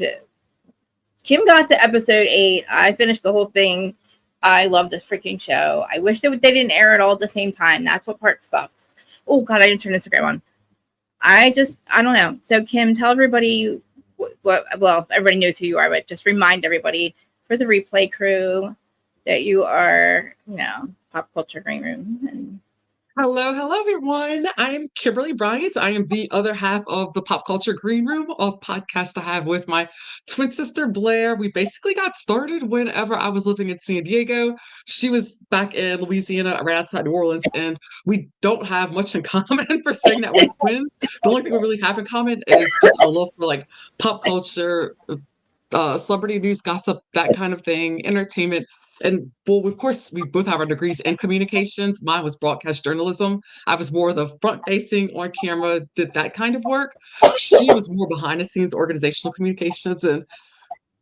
And Kim got to episode 8. I finished the whole thing. I love this freaking show. I wish they didn't air it all at the same time. That's what part sucks. Oh, God, I didn't turn Instagram on. I don't know. So, Kim, tell everybody well, everybody knows who you are, but just remind everybody for the replay crew that you are, Pop Culture Green Room. And Hello, everyone. I'm Kimberly Bryant. I am the other half of the Pop Culture Green Room, a podcast I have with my twin sister, Blair. We basically got started whenever I was living in San Diego. She was back in Louisiana, right outside New Orleans, and we don't have much in common for saying that we're twins. The only thing we really have in common is just our love for like pop culture, celebrity news, gossip, that kind of thing, entertainment. And well, of course, we both have our degrees in communications. Mine was broadcast journalism. I was more the front facing, on camera, did that kind of work. She was more behind the scenes, organizational communications. And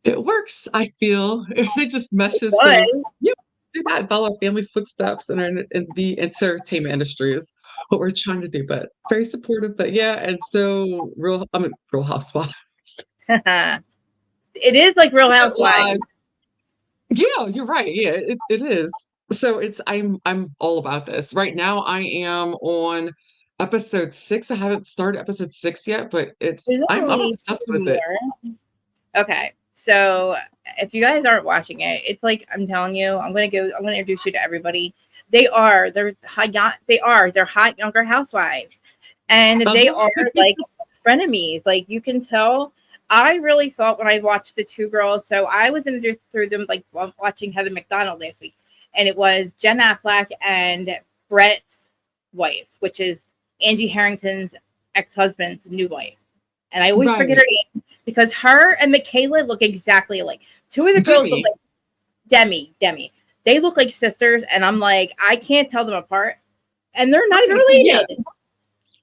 it works, I feel. It just meshes. So, yeah, do that and follow our family's footsteps and the entertainment industry is what we're trying to do. But very supportive. But yeah, and so Real Housewives. it is like Real Housewives. Yeah, you're right. Yeah, it is. So I'm all about this. Right now I am on episode 6. I haven't started episode 6 yet, but I'm obsessed with it. Okay. So if you guys aren't watching it, it's like I'm telling you, I'm gonna introduce you to everybody. They're hot younger housewives. And they are like frenemies. Like you can tell. I really thought when I watched the two girls, so I was introduced through them like while watching Heather McDonald last week, and it was Jen Affleck and Brett's wife, which is Angie Harrington's ex-husband's new wife. And I always forget her name because her and Michaela look exactly alike. Two of the girls look like Demi. They look like sisters, and I'm like, I can't tell them apart. And they're not even related.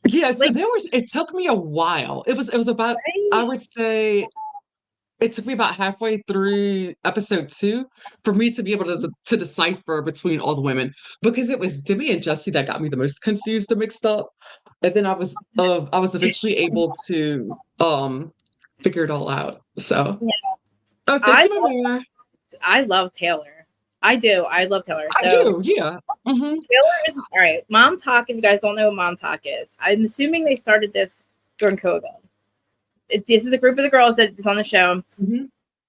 Yeah, so it took me a while. It was about, I would say, it took me about halfway through episode 2 for me to be able to decipher between all the women, because it was Demi and Jessie that got me the most confused and mixed up. And then I was eventually able to figure it all out. So I love Taylor. I do. I love Taylor. I do, yeah. Mm-hmm. Taylor is all right. Mom Talk, if you guys don't know what Mom Talk is, I'm assuming they started this during COVID. This is a group of the girls that is on the show,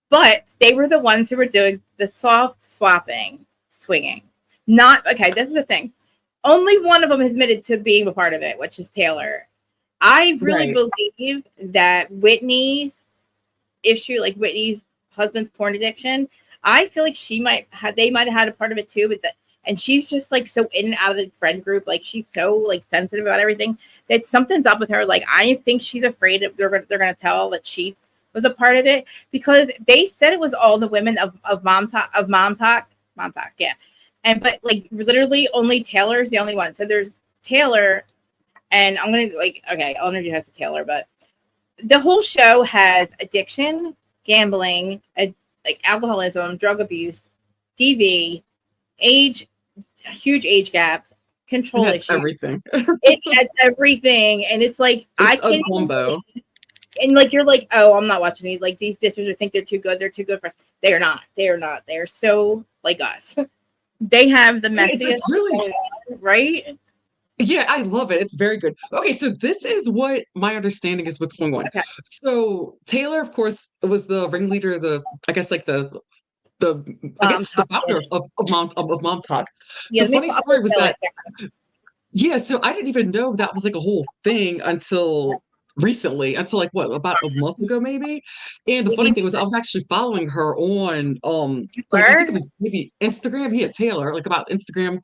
but they were the ones who were doing the soft swinging. This is the thing. Only one of them has admitted to being a part of it, which is Taylor. I really believe that Whitney's issue, like Whitney's husband's porn addiction, I feel like they might have had a part of it too, and she's just like so in and out of the friend group. Like she's so like sensitive about everything that something's up with her. Like I think she's afraid they're gonna tell that she was a part of it, because they said it was all the women of Mom Talk, yeah. But like literally only Taylor's the only one. So there's Taylor, and I'm gonna I'll introduce you to Taylor, but the whole show has addiction, gambling, like alcoholism, drug abuse, DV, age, huge age gaps, control issues. Everything. It has everything, and it's like I can't. And like you're like, oh, I'm not watching these. Like these bitches think they're too good. They're too good for us. They are not. They are not. They are so like us. They have the messiest, it's really right? Yeah, I love it. It's very good. Okay, so this is what my understanding is what's going on. Okay. So Taylor, of course, was the ringleader, the founder of Mom Talk. Yeah, the funny story was that so I didn't even know that was like a whole thing until recently, about a month ago maybe. And the funny thing was I was actually following her on I think it was maybe Instagram. Yeah, Taylor, like about Instagram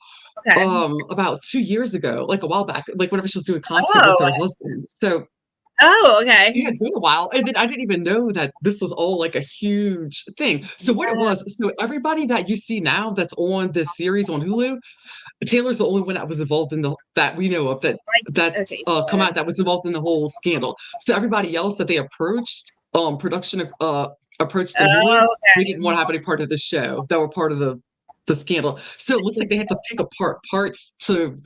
about 2 years ago, like a while back, like whenever she was doing content with her husband. So okay. Yeah, it's been a while. And then I didn't even know that this was all like a huge thing. So what it was, so everybody that you see now that's on this series on Hulu, Taylor's the only one that was involved in that we know of that's come out that was involved in the whole scandal. So everybody else that they approached, production approached to Hulu, they didn't want to have any part of the show that were part of the scandal. So it looks like they had to pick apart parts to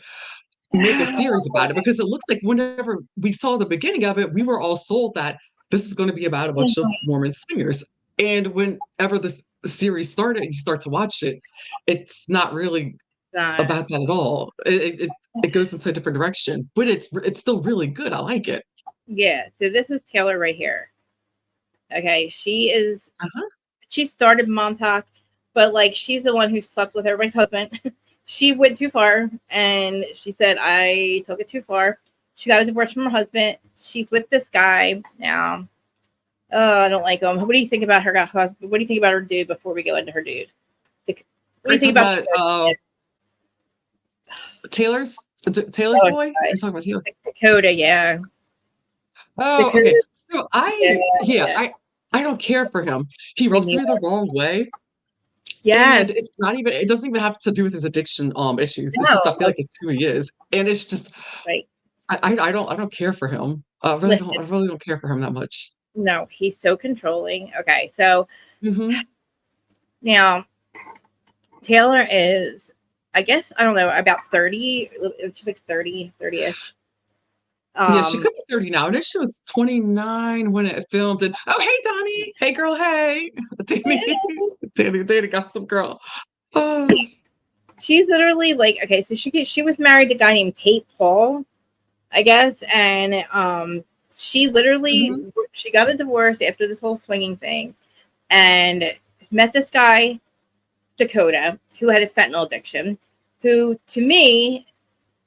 make a series about it, because it looks like whenever we saw the beginning of it, we were all sold that this is going to be about a bunch of Mormon swingers. And whenever this series started, you start to watch it, it's not really about that at all. It goes into a different direction, but it's still really good. I like it. Yeah. So this is Taylor right here. Okay, she is. She started Montauk, but like she's the one who slept with everybody's husband. She went too far, and she said, "I took it too far." She got a divorce from her husband. She's with this guy now. Oh, I don't like him. What do you think about her husband? What do you think about her dude before we go into her dude? What do you think about Taylor's boy? You're talking about Taylor? Dakota, yeah. Oh, Dakota, okay. So I don't care for him. He rubs me the wrong way. Yes. And it doesn't even have to do with his addiction issues. It's just I feel like it's who he is. And it's just I don't care for him. I really don't care for him that much. No, he's so controlling. Okay, so now Taylor is, I guess, I don't know, about 30. She's like 30-ish. Yeah, she could be 30 now. And she was 29 when it filmed. And hey, Donnie. Hey, girl. Hey, Danny got some girl. Oh. She's literally like, okay, so she was married to a guy named Tate Paul, I guess, and she literally she got a divorce after this whole swinging thing, and met this guy Dakota who had a fentanyl addiction, who to me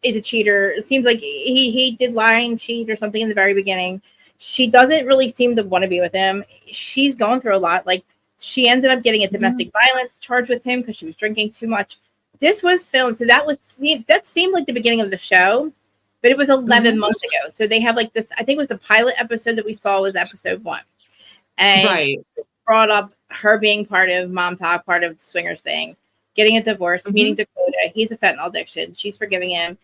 is a cheater. It seems like he did lie and cheat or something in the very beginning. She doesn't really seem to want to be with him. She's going through a lot. Like, she ended up getting a domestic violence charge with him because she was drinking too much. This was filmed, so that seemed like the beginning of the show, but it was 11 months ago. So they have like this, I think it was the pilot episode that we saw was episode 1. And brought up her being part of Mom Talk, part of the swingers thing, getting a divorce, meeting Dakota. He's a fentanyl addiction. She's forgiving him.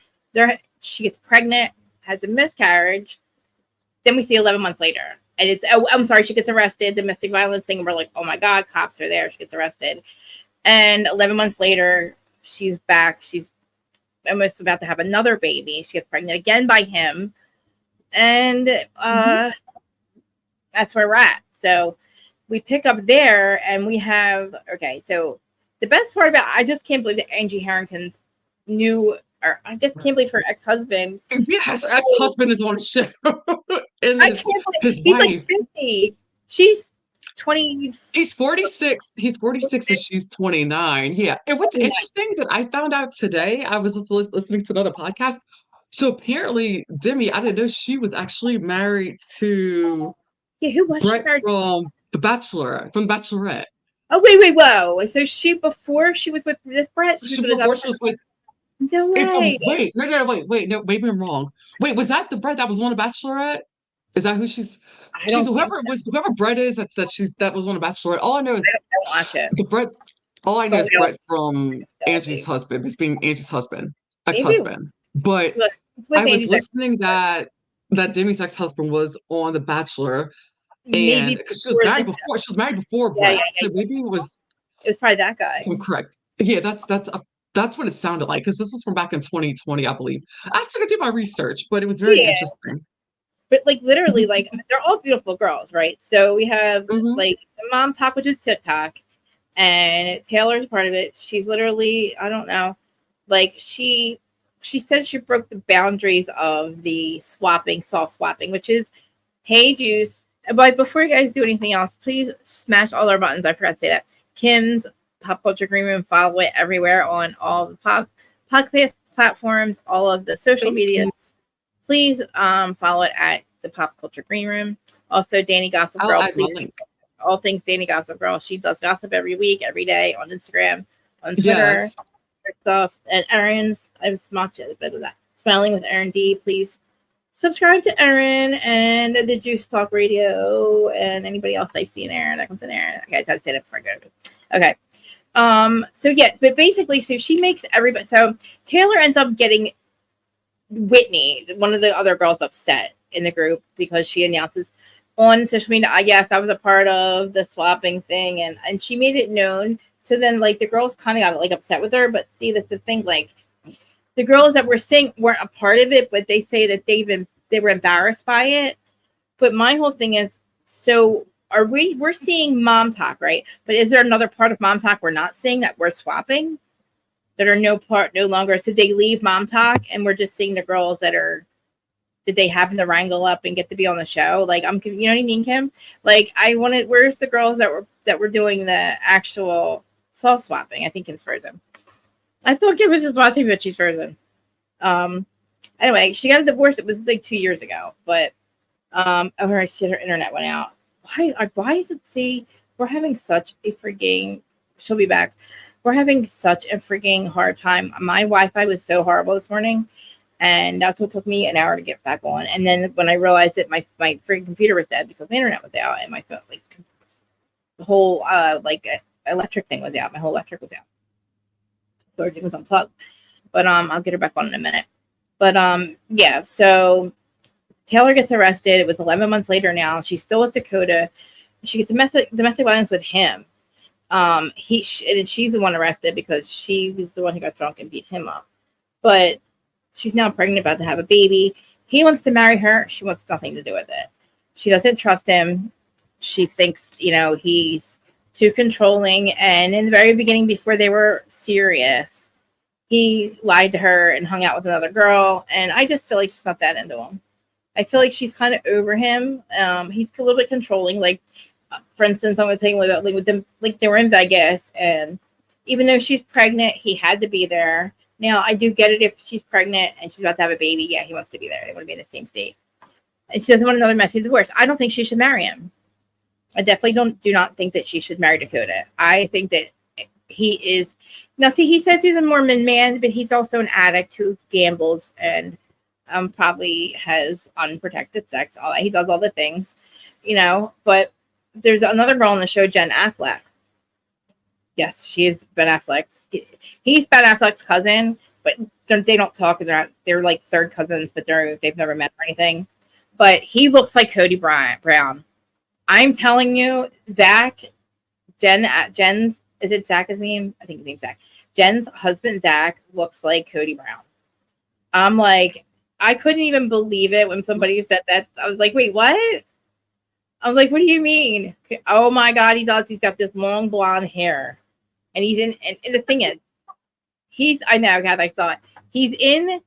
She gets pregnant, has a miscarriage. Then we see 11 months later. And it's, I'm sorry, she gets arrested, domestic violence thing. And we're like, oh my God, cops are there. She gets arrested. And 11 months later, she's back. She's almost about to have another baby. She gets pregnant again by him. And that's where we're at. So we pick up there and we have, okay, so the best part about, I just can't believe that Angie Harrington's I just can't believe her ex-husband. Yes, her ex-husband is on the show. And I can't believe he's like 50. She's 20. He's 46. He's 46 and she's 29. Yeah. And what's interesting that I found out today, I was listening to another podcast. So apparently, Demi, I didn't know she was actually married to who was Brett she married? from The Bachelorette. Oh, wait, whoa. So before she was with this Brett? She was with No way. Wait, no, maybe I'm wrong. Wait, was that the Brett that was on The Bachelorette? Is that who she's whoever Brett is that was on The Bachelorette? All I know is I don't watch it. The Brett. All I know is Brett from Angie's husband. It's being Angie's husband, ex-husband. But I was listening that Demi's ex-husband was on The Bachelor, and because she was married before Brett, so maybe it was probably that guy. I'm correct. Yeah, that's what it sounded like, because this is from back in 2020, I believe. I have to do my research, but it was very interesting. But like literally, like they're all beautiful girls, right? So we have like the Mom Talk, which is TikTok, and Taylor's part of it. She's literally, I don't know, like she says she broke the boundaries of the soft swapping, which is, hey Juice. But before you guys do anything else, please smash all our buttons. I forgot to say that. Kim's Pop Culture Green Room, follow it everywhere on all the podcast platforms, all of the social medias. Please follow it at the Pop Culture Green Room. Also, Danny Gossip Girl. All things Danny Gossip Girl. She does gossip every week, every day on Instagram, on Twitter, stuff. And Erin's, I was watching a bit of that. Smiling with Erin D. Please subscribe to Erin and the Juice Talk Radio and anybody else I've seen Erin. That comes in Erin. Okay, I just had to say that before I go. Okay. So yes, but basically, so she makes everybody. So Taylor ends up getting Whitney, one of the other girls, upset in the group because she announces on social media, yes, I was a part of the swapping thing, and she made it known. So then, like, the girls kind of got like upset with her. But see, that's the thing. Like, the girls that we're seeing weren't a part of it, but they say that they were embarrassed by it. But my whole thing is, So we're seeing mom talk, right? But is there another part of mom talk we're not seeing that we're swapping? That are no longer. So they leave mom talk and we're just seeing the girls that are, did they happen to wrangle up and get to be on the show? Like, you know what I mean, Kim? Like, where's the girls that were doing the actual soul swapping? I think Kim's frozen. I thought Kim was just watching, but she's frozen. Anyway, she got a divorce. It was like 2 years ago, but oh, her internet went out. Why is it? See, we're having such a freaking. She'll be back. We're having such a freaking hard time. My Wi-Fi was so horrible this morning, and that's what took me an hour to get back on. And then when I realized that my freaking computer was dead because my internet was out and my phone, like the whole electric thing was out. My whole electric was out, so everything was unplugged. But I'll get her back on in a minute. But yeah. So Taylor gets arrested. It was 11 months later now. She's still with Dakota. She gets domestic violence with him. And she's the one arrested because she was the one who got drunk and beat him up. But she's now pregnant, about to have a baby. He wants to marry her. She wants nothing to do with it. She doesn't trust him. She thinks, he's too controlling. And in the very beginning, before they were serious, he lied to her and hung out with another girl. And I just feel like she's not that into him. I feel like she's kind of over him. He's a little bit controlling. Like, for instance, I'm going to tell you about with them. Like, they were in Vegas, and even though she's pregnant, he had to be there. Now, I do get it if she's pregnant and she's about to have a baby. Yeah, he wants to be there. They want to be in the same state, and she doesn't want another messy divorce. I don't think she should marry him. I definitely do not think that she should marry Dakota. I think that he is now. See, he says he's a Mormon man, but he's also an addict who gambles and probably has unprotected sex. All that, he does all the things, But there's another girl on the show, Jen Affleck. Yes, she is Ben Affleck's. He's Ben Affleck's cousin, but they don't talk. They're like third cousins, but they've never met or anything. But he looks like Cody Brown. I'm telling you, Jen's, is it Zach his name? I think his name's Zach. Jen's husband, Zach, looks like Cody Brown. I'm like, I couldn't even believe it when somebody said that. I was like, wait, what? I was like, what do you mean? Oh my God, he does. He's got this long blonde hair. And he's in, and the thing is, I know, God, I saw it. He's in,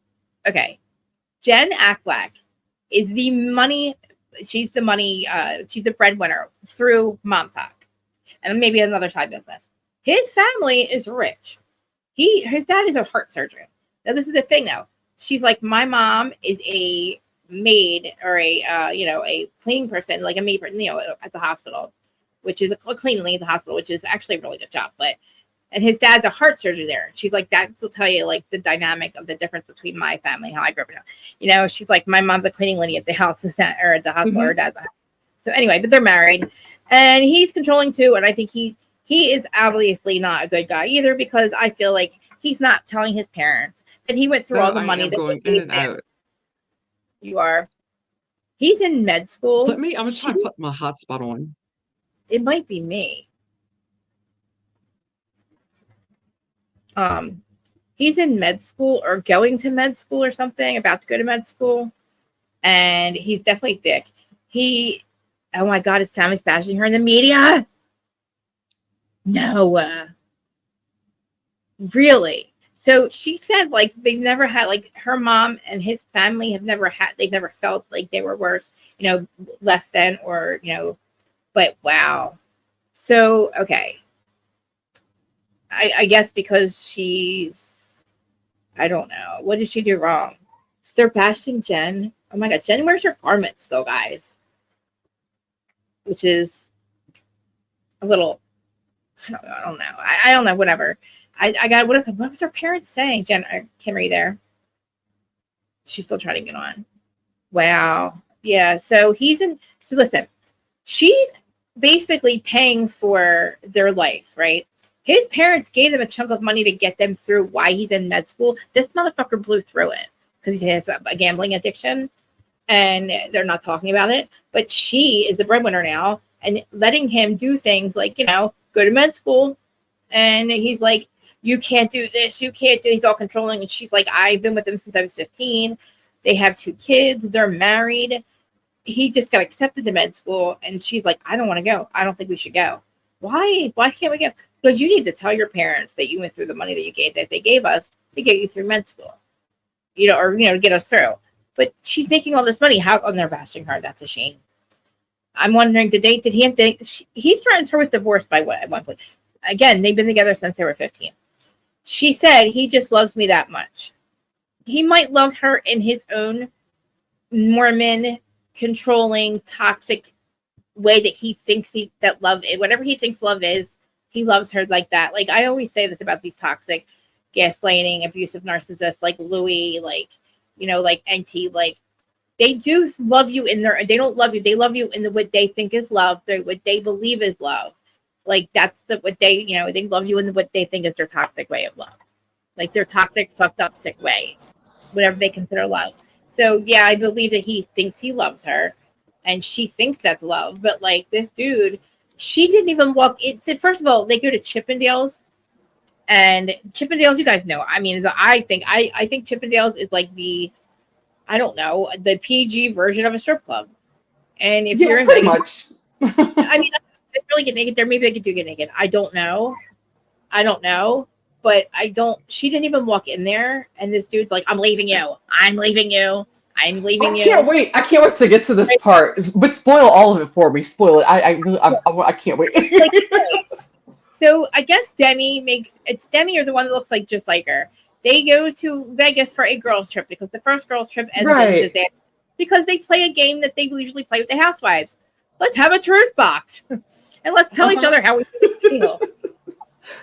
okay. Jen Affleck is the money, she's the breadwinner through Mom Talk. And maybe another side business. His family is rich. His dad is a heart surgeon. Now, this is the thing, though. She's like, my mom is a maid or a cleaning person, like a maid, at the hospital, which is a cleaning lady at the hospital, which is actually a really good job. And his dad's a heart surgeon there. She's like, that will tell you like the dynamic of the difference between my family and how I grew up. She's like, my mom's a cleaning lady at the house, or at the hospital, or dad's. So anyway, but they're married, and he's controlling too. And I think he is obviously not a good guy either, because I feel like he's not telling his parents that he went through all the money that going in and out. You are. He's in med school. I'm gonna try to put my hotspot on. It might be me. He's in med school or going to med school or something, about to go to med school. And he's definitely thick. Oh my God, is Sammy's bashing her in the media? No. Really? So she said, like, they've never had, like, her mom and his family they've never felt like they were worse, less than, or, but wow. So, okay. I guess because I don't know. What did she do wrong? So they're bashing Jen. Oh my God, Jen wears her garment still, guys. Which is a little, I don't know. I don't know, whatever. I got, what was her parents saying? Jen, Kim, are you there? She's still trying to get on. Wow. Yeah, so so listen, she's basically paying for their life, right? His parents gave them a chunk of money to get them through why he's in med school. This motherfucker blew through it because he has a gambling addiction, and they're not talking about it. But she is the breadwinner now, and letting him do things like, go to med school. And he's like, you can't do this. You can't do. He's all controlling. And she's like, I've been with him since I was 15. They have 2 kids. They're married. he just got accepted to med school, and she's like, I don't want to go. I don't think we should go. Why? Why can't we go? Because you need to tell your parents that you went through the money that they gave us to get you through med school, or to get us through. But she's making all this money. How come they're bashing her? That's a shame. I'm wondering, did he have to? He threatens her with divorce by what at one point? Again, they've been together since they were 15. She said he just loves me that much. He might love her in his own Mormon, controlling, toxic way that he thinks that love is. Whatever he thinks love is, he loves her like that. Like, I always say this about these toxic, gaslighting, abusive narcissists like Louis, like NT, like they do love you they don't love you. They love you in what they think is love. What they believe is love. Like that's what they, they love you in what they think is their toxic way of love. Like their toxic, fucked up, sick way, whatever they consider love. So yeah, I believe that he thinks he loves her and she thinks that's love. But like this dude, she didn't even walk in. So first of all, they go to Chippendales, and Chippendales, you guys know. I mean, I think Chippendales is like the PG version of a strip club. And if you're in pretty much. I mean, they really get naked there. Maybe they could do get naked. I don't know. But she didn't even walk in there. And this dude's like, I'm leaving you. I'm leaving you. I can't wait. I can't wait to get to this part. But spoil all of it for me. Spoil it. I can't wait. So I guess Demi or the one that looks just like her. They go to Vegas for a girls' trip because the first girls' trip ends in disaster because they play a game that they usually play with the housewives. Let's have a truth box and let's tell each other how we feel.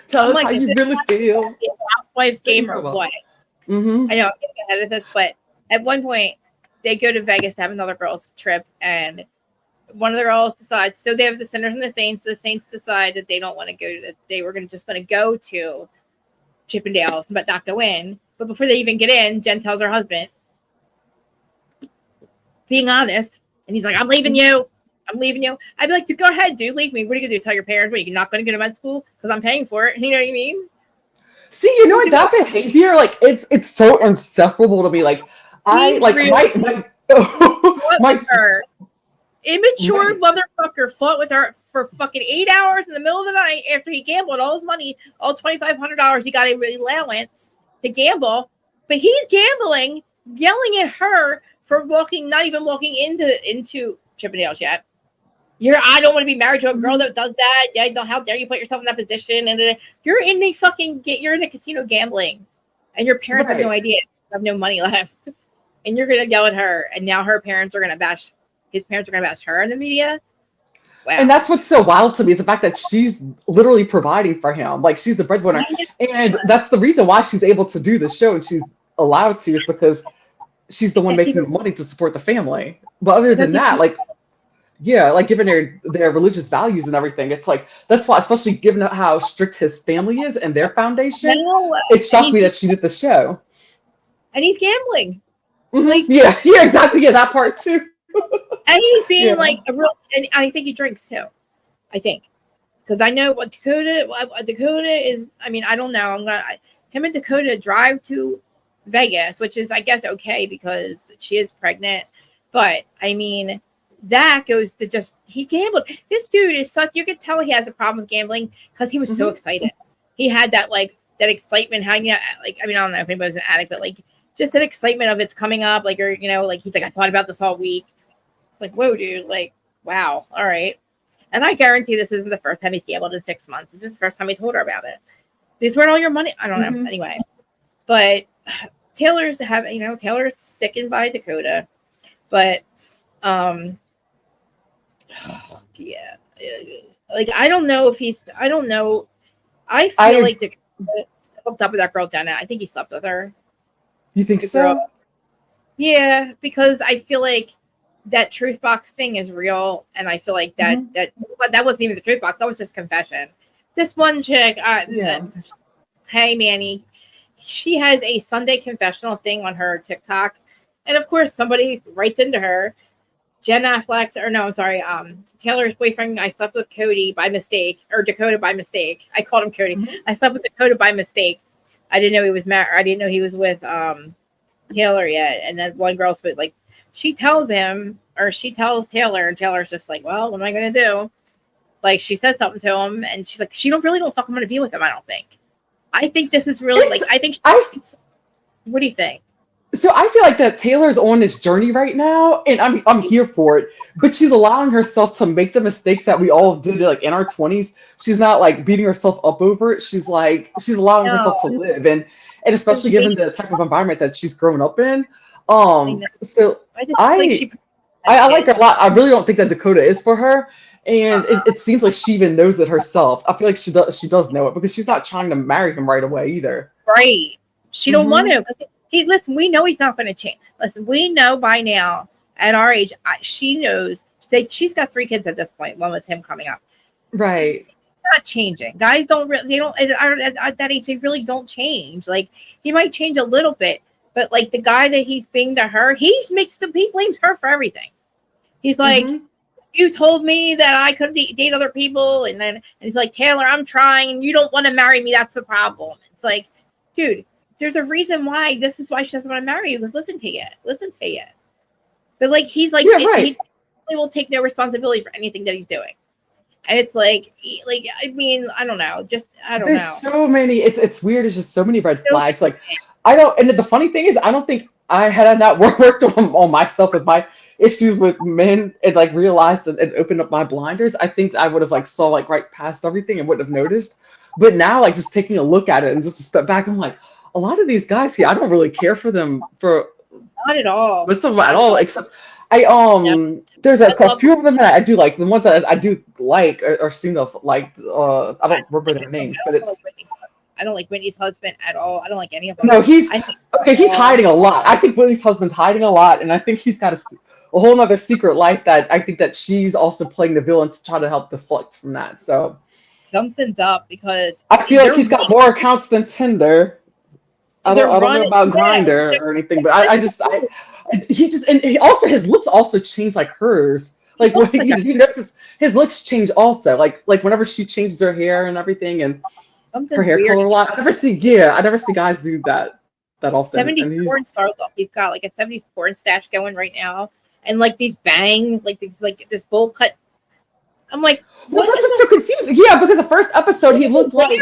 Tell us how you really feel. Housewives game or what? Mm-hmm. I know I'm getting ahead of this, but at one point they go to Vegas to have another girls' trip, and one of the girls decides. So they have the Sinners and the Saints. The Saints decide that they don't want to go to. They were just going to go to Chippendales, but not go in. But before they even get in, Jen tells her husband, being honest, and he's like, I'm leaving you. I'd be like, go ahead, dude, leave me. What are you going to do? Tell your parents you're not going to go to med school because I'm paying for it? You know what I mean? See, you know what? That behavior, like, it's so insufferable to me. Like, my immature motherfucker fought with her for fucking 8 hours in the middle of the night after he gambled all his money, all $2,500 he got a allowance to gamble, but he's gambling, yelling at her for not even walking into Chippendales yet. I don't want to be married to a girl that does that. Yeah, how dare you put yourself in that position? And you're in a casino gambling, and your parents have no idea, have no money left, and you're gonna yell at her. And now his parents are gonna bash her in the media. Wow. And that's what's so wild to me is the fact that she's literally providing for him. Like she's the breadwinner, and that's the reason why she's able to do the show and she's allowed to is because she's the one making the money to support the family. But other than that, given their religious values and everything, it's like that's why, especially given how strict his family is and their foundation, it shocked me that she did the show. And he's gambling. Mm-hmm. Yeah, exactly. Yeah, that part too. And he's being a real, and I think he drinks too. I think because I know what Dakota is. I mean, I don't know. Him and Dakota drive to Vegas, which is, I guess, okay because she is pregnant. But I mean, Zach goes to he gambled. This dude is you could tell he has a problem with gambling because he was so excited. He had that excitement. How I don't know if anybody's an addict, but just that excitement of it's coming up. He's like, I thought about this all week. It's like, whoa, dude, wow, all right. And I guarantee this isn't the first time he's gambled in 6 months. It's just the first time he told her about it. Because where'd all your money? I don't know. Anyway, but Taylor's sickened by Dakota, but yeah, I don't know if I don't know. I feel like Dakota hooked up with that girl Jenna. I think he slept with her. You think so? Yeah, because I feel like that truth box thing is real, and I feel like that wasn't even the truth box. That was just confession. This one chick, hey Manny, she has a Sunday confessional thing on her TikTok, and of course somebody writes into her, Taylor's boyfriend. I slept with Cody by mistake, or Dakota by mistake. I called him Cody. Mm-hmm. I slept with Dakota by mistake. I didn't know he was married. I didn't know he was with Taylor yet. And then one girl she tells him, or she tells Taylor, and Taylor's just like, well, what am I going to do? Like, she says something to him, and she's like, she don't fucking want to be with him, I don't think. I think this is really, like, I think what do you think? So I feel like that Taylor's on this journey right now, and I'm here for it. But she's allowing herself to make the mistakes that we all did, like in our 20s. She's not like beating herself up over it. She's allowing herself to live, and especially given the type of environment that she's grown up in. So I like her a lot. I really don't think that Dakota is for her, and it seems like she even knows it herself. I feel like she does know it, because she's not trying to marry him right away either. Right? She don't want to. Listen, we know he's not going to change. Listen, we know by now at our age, she knows she's got 3 kids at this point, one with him coming up. Right. It's not changing. Guys don't really, at that age, they really don't change. Like, he might change a little bit, but like the guy that he's being to her, he blames her for everything. He's like, you told me that I couldn't date other people. And he's like, Taylor, I'm trying. You don't want to marry me. That's the problem. It's like, dude, there's a reason why. This is why she doesn't want to marry you, because listen to you. But like, he's like, he will take no responsibility for anything that he's doing. And it's like, I mean, I don't know. There's so many. It's weird. It's just so many red flags. Like, I don't. And the funny thing is, I don't think had I not worked on myself with my issues with men and like realized and opened up my blinders, I think I would have like saw like right past everything and wouldn't have noticed. But now, like, just taking a look at it and just a step back, I'm like, a lot of these guys here, I don't really care for them not at all. Most of them at all, except there's a few of them that I do like. The ones that I do like or seem to like. I don't remember their names, but it's. I don't like Whitney's husband at all. I don't like any of them. No, he's hiding a lot. I think Whitney's husband's hiding a lot, and I think he's got a whole other secret life that I think that she's also playing the villain to try to help deflect from that. So something's up, because I feel like he's got more accounts than Tinder. I don't know about Grindr or anything, but his looks also change like hers. Like when he notices his looks change also. Like whenever she changes her hair and everything, and her hair color a lot. I never see guys do that often. 70s porn star look. He's got like a 70s porn stash going right now, and like these bangs, like this bowl cut. I'm like, well, that's what's so confusing. Yeah, because the first episode he looked like.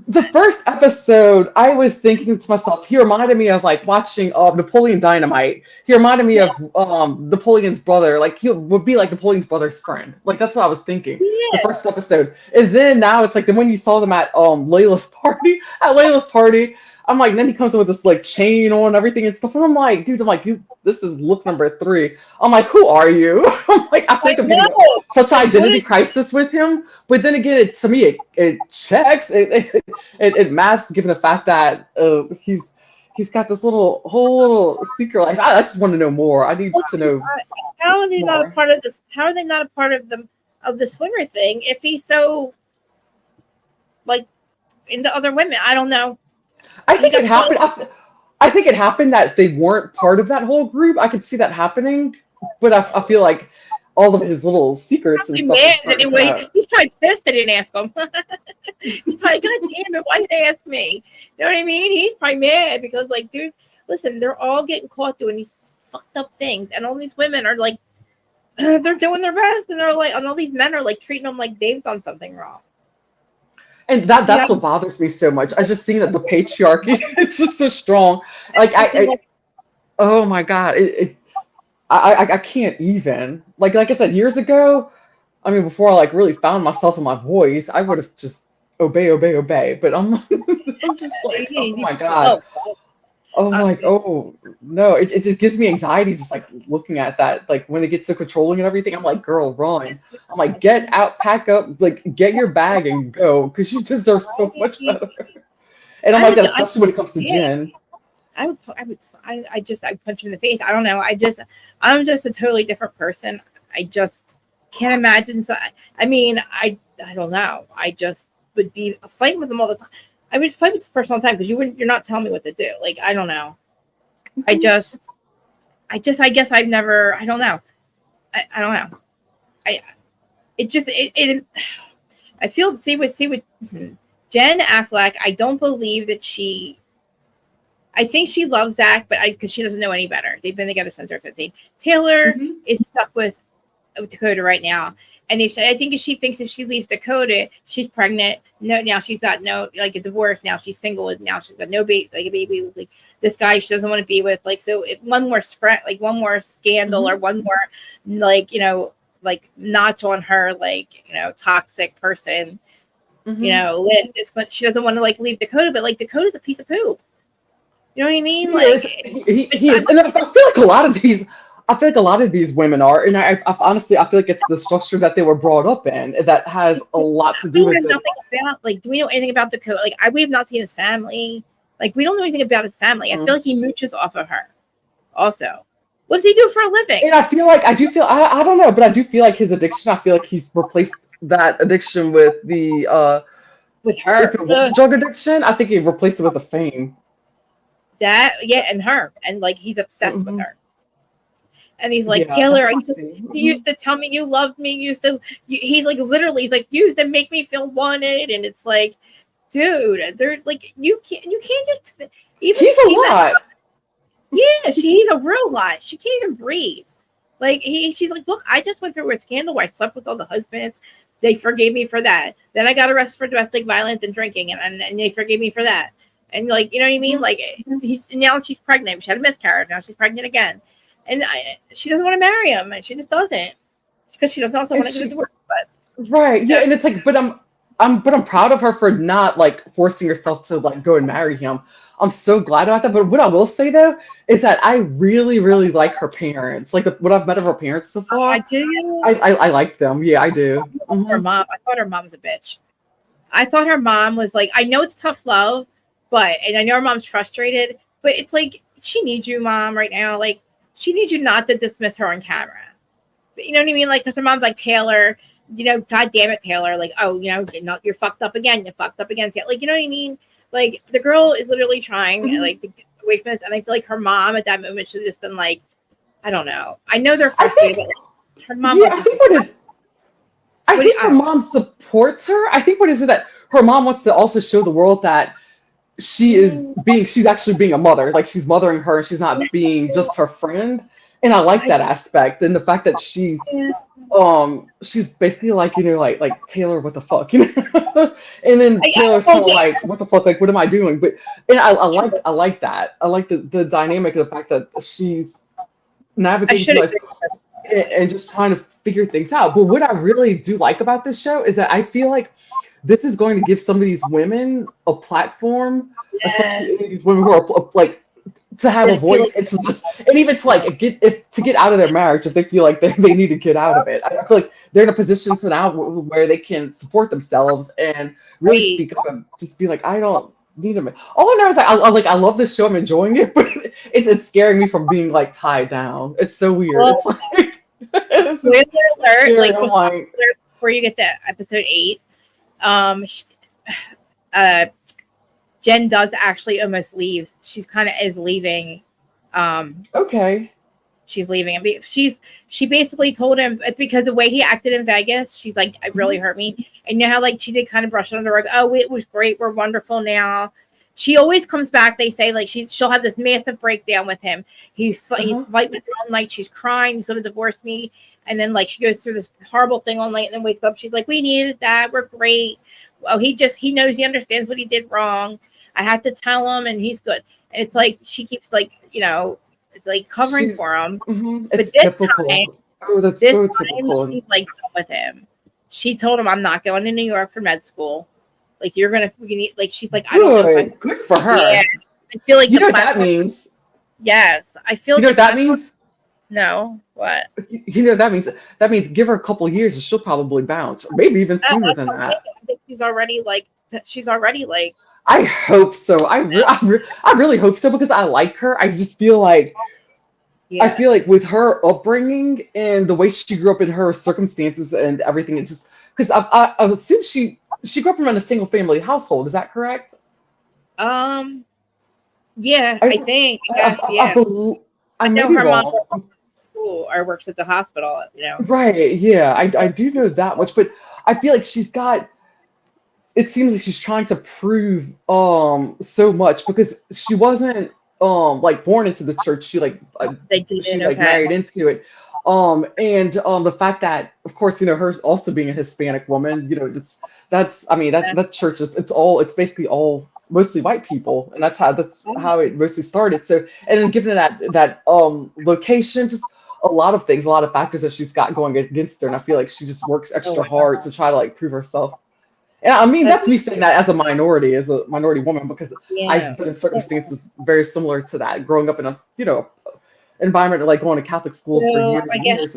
The first episode, I was thinking to myself, he reminded me of like watching Napoleon Dynamite. He reminded me of Napoleon's brother. Like he would be like Napoleon's brother's friend. Like that's what I was thinking. Yeah. The first episode, and then now it's like when you saw them at Layla's party. I'm like, then he comes in with this like chain on and everything and stuff, and I'm like, dude, this is look number 3. I'm like, who are you? I'm like, I think I'm getting such an identity crisis with him, but then again, to me, it checks, it maths given the fact that he's got this whole little secret life. I just want to know more. I need to know. How are they not a part of this? How are they not a part of the swinger thing if he's so like into other women? I don't know. I think it happened. I think it happened that they weren't part of that whole group. I could see that happening, but I feel like all of his little secrets and stuff. Anyway, he's probably pissed they didn't ask him. He's probably, God damn it, why did they ask me? You know what I mean? He's probably mad because, like, dude, listen, they're all getting caught doing these fucked up things, and all these women are like, they're doing their best, and they're like, and all these men are like treating them like they've done something wrong. And that's what bothers me so much. I just think that the patriarchy is just so strong. Like oh my God, I can't even. Like I said years ago. I mean, before I like really found myself in my voice, I would have just obey. But I'm just like, oh my God. Oh, like, oh no, it just gives me anxiety just like looking at that. Like when they get so controlling and everything, I'm like, girl, run. I'm like, get out, pack up, like get your bag and go, because you deserve so much better. And I'm like that, especially when it comes to Jen. I'd punch him in the face. I don't know. I'm just a totally different person. I just can't imagine. So I mean, I don't know. I just would be fighting with him all the time. I would fight with this person all the time because you're not telling me what to do. Like, I don't know. I guess I've never, I don't know. I don't know. I feel, see what Jen Affleck, I don't believe that she I think she loves Zach, but because she doesn't know any better. They've been together since they're 15. Taylor is stuck with Dakota right now. And I think if she thinks if she leaves Dakota, she's pregnant. No, now she's got a divorce. Now she's single. Now she's got no baby, like a baby with like this guy she doesn't want to be with. Like, so if one more one more scandal or one more notch on her toxic person, list. It's when she doesn't want to leave Dakota, but Dakota's a piece of poop. You know what I mean? He is, and I feel like a lot of these women are, and I honestly feel like it's the structure that they were brought up in that has a lot to do with it. Do we know anything about Dakota? We have not seen his family. We don't know anything about his family. I feel like he mooches off of her. Also, what does he do for a living? And I don't know, but I do feel like his addiction. I feel like he's replaced that addiction with with her drug addiction. I think he replaced it with the fame. And her, and he's obsessed with her. And he's like, Taylor, you used to tell me you loved me. He's literally, you used to make me feel wanted. And it's like, dude, they're you can't just, even he's a lot. Yeah, he's a real lot. She can't even breathe. She's like, look, I just went through a scandal where I slept with all the husbands. They forgave me for that. Then I got arrested for domestic violence and drinking, and they forgave me for that. And you know what I mean? Now she's pregnant. She had a miscarriage. Now she's pregnant again. And she doesn't want to marry him. And she just doesn't, because she doesn't also want to do the divorce. Right. So, yeah. And it's but I'm proud of her for not forcing herself to go and marry him. I'm so glad about that. But what I will say though is that I really, really like her parents. What I've met of her parents so far. I do. I like them. Yeah, I do. Her mom. I thought her mom was a bitch. I thought her mom was I know it's tough love, and I know her mom's frustrated, but it's she needs you, Mom, right now. She needs you not to dismiss her on camera. But you know what I mean? Because her mom's Taylor, God damn it, Taylor. You're fucked up again. You fucked up again. You know what I mean? The girl is literally trying to get away from this. And I feel like her mom at that moment should have just been I don't know. I know they're frustrated, but her mom. Yeah, I think her mom supports her. I think what is it that her mom wants to also show the world that she's actually being a mother. She's mothering her, and she's not being just her friend. And I like that aspect, and the fact that she's basically Taylor, what the fuck, and then Taylor's kind of what the fuck, what am I doing? But I like that. I like the dynamic of the fact that she's navigating and just trying to figure things out. But what I really do like about this show is that I feel like this is going to give some of these women a platform, especially these women who are to have a voice, and even to get out of their marriage if they feel like they need to get out of it. I feel like they're in a position now where they can support themselves and really speak up and just be I don't need them. All I know is I love this show. I'm enjoying it, but it's scaring me from being tied down. It's so weird. Well, it's spoiler alert! Before you get to episode 8. Jen does actually almost leave. She's kind of is leaving. Okay. She's leaving. And she basically told him, because the way he acted in Vegas, she's it really hurt me. And you know how she did kind of brush it under the rug. Oh, it was great. We're wonderful now. She always comes back. They say she'll have this massive breakdown with him. He's fighting with her all night. She's crying. He's going to divorce me. And then she goes through this horrible thing all night and then wakes up. She's we needed that. We're great. Well, he knows, he understands what he did wrong. I have to tell him, and he's good. And it's she keeps it's covering for him. But it's this typical. time, that's this so time typical. she's done with him. She told him, I'm not going to New York for med school. You're gonna she's I don't know if good for her. Yeah, I feel you know what that means. Yes, I feel. You know what that means? No, what? You know what that means? That means give her a couple of years and she'll probably bounce, or maybe even sooner than that. I think she's already I hope so. I really hope so, because I like her. I just feel I feel with her upbringing and the way she grew up in her circumstances and everything, it's just because I assume she grew up in a single family household. Is that correct? Yeah, I think. Yes, yeah. I know her mom works at school or works at the hospital. Right. Yeah, I do know that much, but I feel she's got. It seems she's trying to prove so much, because she wasn't like born into the church. She like They did she it. like Okay. married into it. And the fact that, of course, her also being a Hispanic woman, that's I mean that church is it's basically all mostly white people, and that's how it mostly started. So, and then given that location, just a lot of things, a lot of factors that she's got going against her, and I feel like she just works extra hard to try to like prove herself. And I mean, that's me saying that as a minority woman, because I've been in circumstances very similar to that, growing up in a environment, like going to Catholic schools for years and years.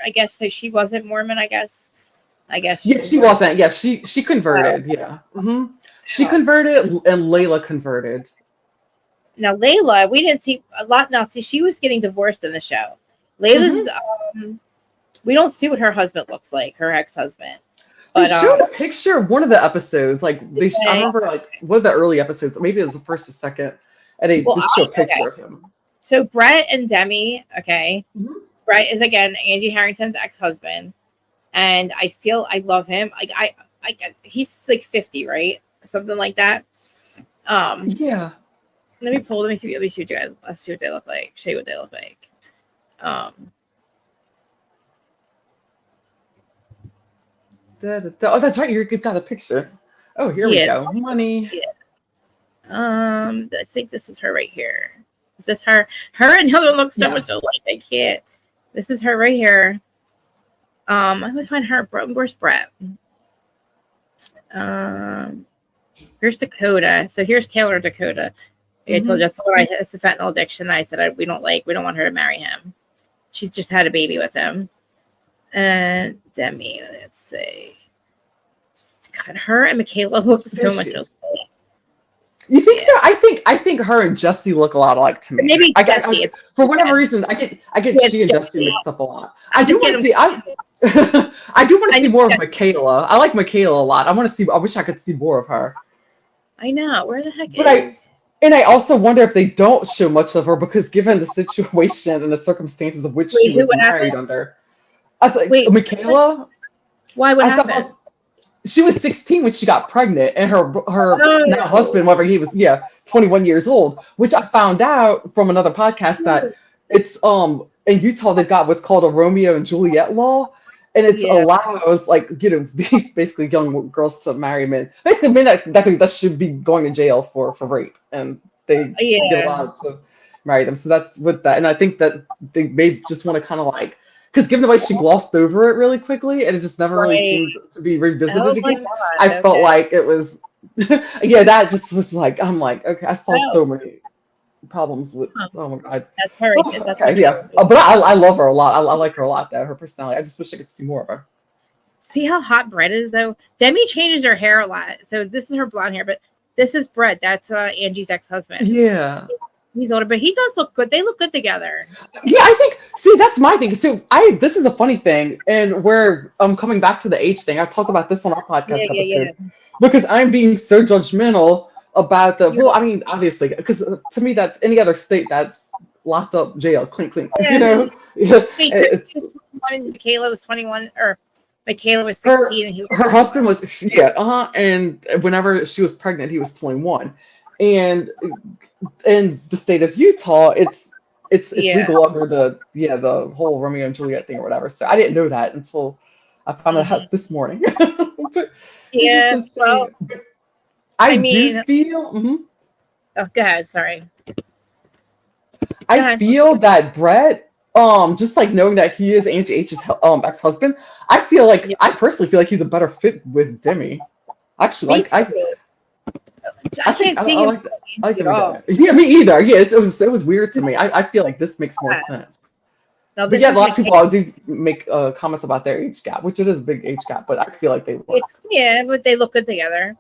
I guess so. She wasn't Mormon. I guess. Yeah, she wasn't. Yeah, she converted. Yeah, she converted, and Layla converted. Now Layla, we didn't see a lot. Now, see, she was getting divorced in the show. Layla's. We don't see what her husband looks like. Her ex-husband. They showed a picture of one of the episodes. Like I remember, like one of the early episodes. Maybe it was the first or second, and they did show a picture of him. So Brett and Demi, okay. Brett is again Angie Harrington's ex-husband, and I love him. Like he's like 50, right? Something like that. Yeah. Let me see what you guys. Let's see what they look like. Show you what they look like. Oh, that's right. You've got the pictures. Oh, here we go. Money. Yeah. I think this is her right here. Is this her? Her and the other one look so much alike. I can't. This is her right here. I'm gonna find her. Where's Brett? Here's Dakota. So here's Taylor Dakota. I told you it's the fentanyl addiction. I said we don't want her to marry him. She's just had a baby with him. And Demi, let's see. God, her and Michaela look so much alike. You think so? I think her and Jesse look a lot alike to me. Maybe Jesse. For whatever reason, I get she and Jesse mixed up a lot. I do want to see. I do want to see more of Michaela. I like Michaela a lot. I want to see. I wish I could see more of her. I know. Where the heck is? I also wonder if they don't show much of her, because given the situation and the circumstances of which she was married under. I was like, Michaela? Why? What happened? She was 16 when she got pregnant, and her now husband, whether he was 21 years old, which I found out from another podcast that it's in Utah they've got what's called a Romeo and Juliet law, and it allows these basically young girls to marry men, basically men that should be going to jail for rape, and they get allowed to marry them. So that's with that, and I think that they may just want to kind of like. Because given the way she glossed over it really quickly, and it just never really seemed to be revisited again, I felt like it was, that just was like, I'm like, okay, I saw so many problems with, oh my God. That's her. But I love her a lot. I like her a lot, though, her personality. I just wish I could see more of her. See how hot Brett is, though? Demi changes her hair a lot. So this is her blonde hair, but this is Brett. That's Angie's ex-husband. Yeah. He's older, but he does look good. They look good together. Yeah, I think. See, that's my thing. So this is a funny thing, and where I'm coming back to the age thing. I talked about this on our podcast episode because I'm being so judgmental about the. Well, I mean, obviously, because to me, that's any other state that's locked up, jail, clink, clink. Yeah. Wait, so Michaela was 21, or Michaela was 16, and her husband was and whenever she was pregnant, he was 21. And in the state of Utah, it's legal under the whole Romeo and Juliet thing or whatever. So I didn't know that until I found it out this morning. But well, I do feel. Oh, go ahead. Sorry. I feel that Brett, just like knowing that he is Angie H's ex-husband, I feel like I personally feel like he's a better fit with Demi. Actually, I can't see him. I like him. Yeah, me either. Yes, it was weird to me. I feel like this makes more sense. Now, but a lot of people do make comments about their age gap, which it is a big age gap, but I feel like they work. But they look good together.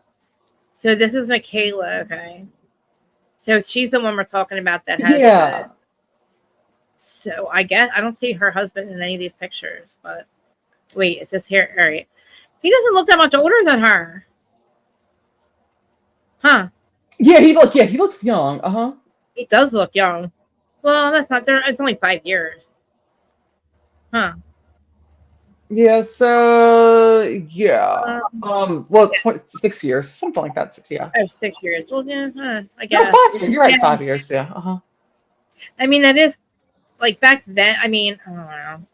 So this is Michaela, okay. So she's the one we're talking about that has so I guess I don't see her husband in any of these pictures, but wait, is this here? All right. He doesn't look that much older than her. Huh. Yeah, he looks young. He does look young. Well, that's not there. It's only 5 years. Huh. Yeah, so well, Yeah. 6 years, something like that. Yeah. Oh, 6 years. Well, yeah, I No, guess. 5 years. You're right, Yeah. 5 years. Yeah. I mean, that is like back then. I mean, I don't know.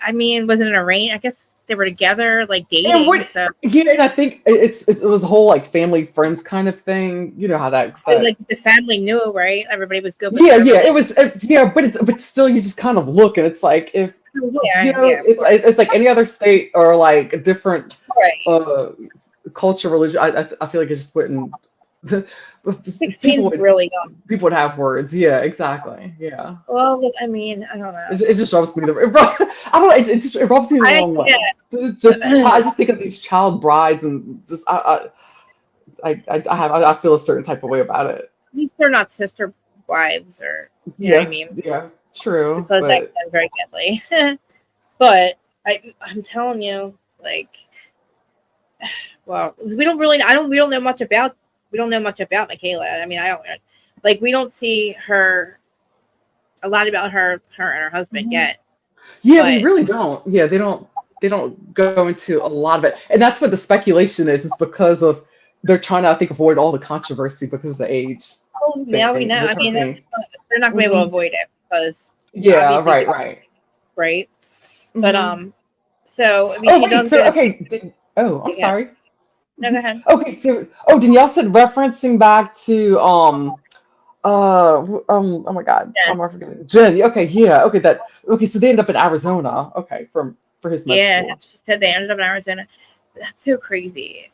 I mean, was it an arranged? I guess they were together, like And dating. what? So, Yeah, and I think it was a whole like family friends kind of thing. You know how that. like the family knew, right? Everybody was good with Yeah, her. yeah, it was. Yeah, but still, you just kind of look, and it's like if you Yeah, know, yeah, of course. it's like any other state or like a different Right. uh culture, religion. I feel like it just wouldn't. The, 16 people is would really young. have words. Yeah, exactly. Yeah. Well, look, I mean, I don't know. It just rubs me I don't know. It rubs me the wrong way. Yeah. I just think of these child brides and just I feel a certain type of way about it. At least they're not sister wives, or you know what I Yeah, mean? yeah, true. Because that But gets very deadly. But I'm telling you, like, well, we don't really, we don't know much about, Michaela. I mean, I don't like, we don't see her a lot about her and her husband yet. yeah, we But really don't. Yeah, they don't go into a lot of it, and that's what the speculation is. It's because of they're trying to, I think, avoid all the controversy because of the age now we know. with I her mean, being. they're not going to be able to avoid it because Yeah, obviously, right. But Mhm. so I mean, Oh she wait, does so go to. okay. I'm Yeah. sorry. No, go ahead. Okay, so Danielle said referencing back to oh my God, Yeah. I'm forgetting. Jen. Okay, yeah, okay, so they end up in Arizona. Okay, for his med Yeah, school. she said they ended up in Arizona. That's so crazy.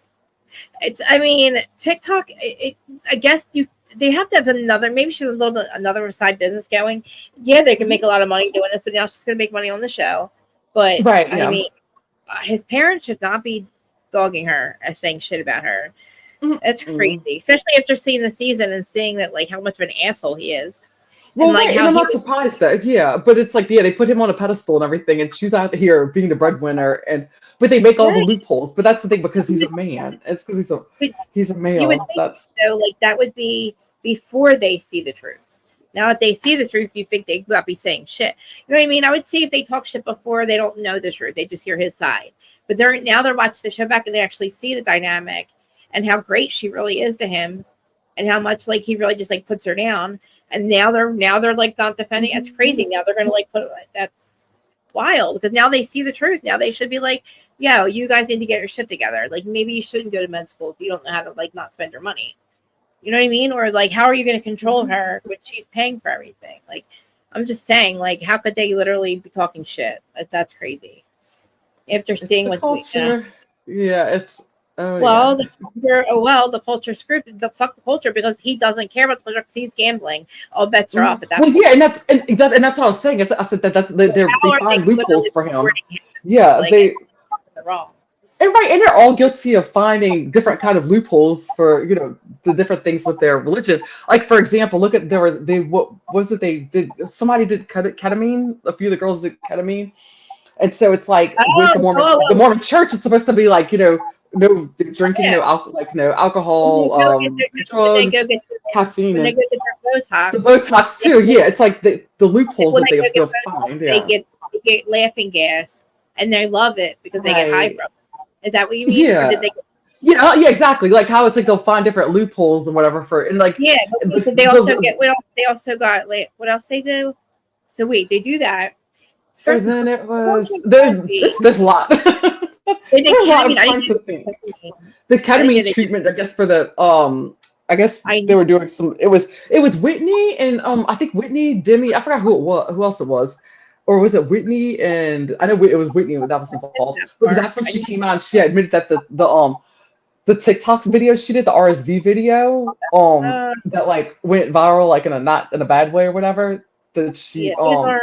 I mean, TikTok. I guess they have to have another. Maybe she's a little bit another side business going. Yeah, they can make a lot of money doing this, but now she's going to make money on the show. But Right, I yeah. mean, his parents should not be dogging her and saying shit about her. That's Mm-mm. crazy, especially after seeing the season and seeing that like how much of an asshole he is, and Well, like right, and how I'm he. not surprised that, yeah, but it's like, yeah, they put him on a pedestal and everything, and she's out here being the breadwinner, but they make all the Right. loopholes. But that's the thing because he's a man. It's because he's a You would male. think That's so. Like that would be before they see the truth. Now that they see the truth, you think they would not be saying shit. You know what I mean? I would see if they talk shit before they don't know the truth. They just hear his side. But they're watching the show back and they actually see the dynamic and how great she really is to him and how much like he really just like puts her down. And now they're like not defending. It's crazy. Now they're gonna like put that's wild because now they see the truth. Now they should be like, yo, you guys need to get your shit together. Like maybe you shouldn't go to med school if you don't know how to like not spend your money. You know what I mean? Or like, how are you going to control her when she's paying for everything? Like, I'm just saying, like, how could they literally be talking shit? That's crazy. After it's seeing the what culture. Yeah, it's well, yeah. the culture scripted. The fuck the culture because he doesn't care about the culture because he's gambling. All bets are off at that Well, point. yeah, and that's what I was saying. I said that they How are they find literally loopholes for him. supporting him? Yeah, Like, they they're wrong. and right, and they're all guilty of finding different kind of loopholes for the different things with their religion. Like for example, look at what was it they did? Somebody did ketamine. A few of the girls did ketamine, and so it's like with the Mormon Church, it's supposed to be like no drinking, no alcohol, like no alcohol, drugs, caffeine, When they and go get their the Botox, Botox too. Yeah, it's like the loopholes when that they go they'll get Botox, find. they Yeah, get laughing gas, and they love it because they get high right. from it. Is that what you mean, or did Yeah. they? Yeah, exactly. Like how it's like they'll find different loopholes and whatever and like Yeah, but they also get. They also got like what else they do? So wait, they do that. and First, then it was there's a lot. they did There's a lot of ketamine. I time didn't to do think. ketamine. The I didn't know ketamine they did. treatment, I guess for the I guess I they were doing some. It was Whitney and I think Whitney Demi. I forgot who it was. Who else it was, or was it Whitney? And I know it was Whitney that was missed involved that because part. that's when she came out and she admitted that the TikTok video she did, the RSV video, that like went viral like in a not in a bad way or whatever. That she Yeah,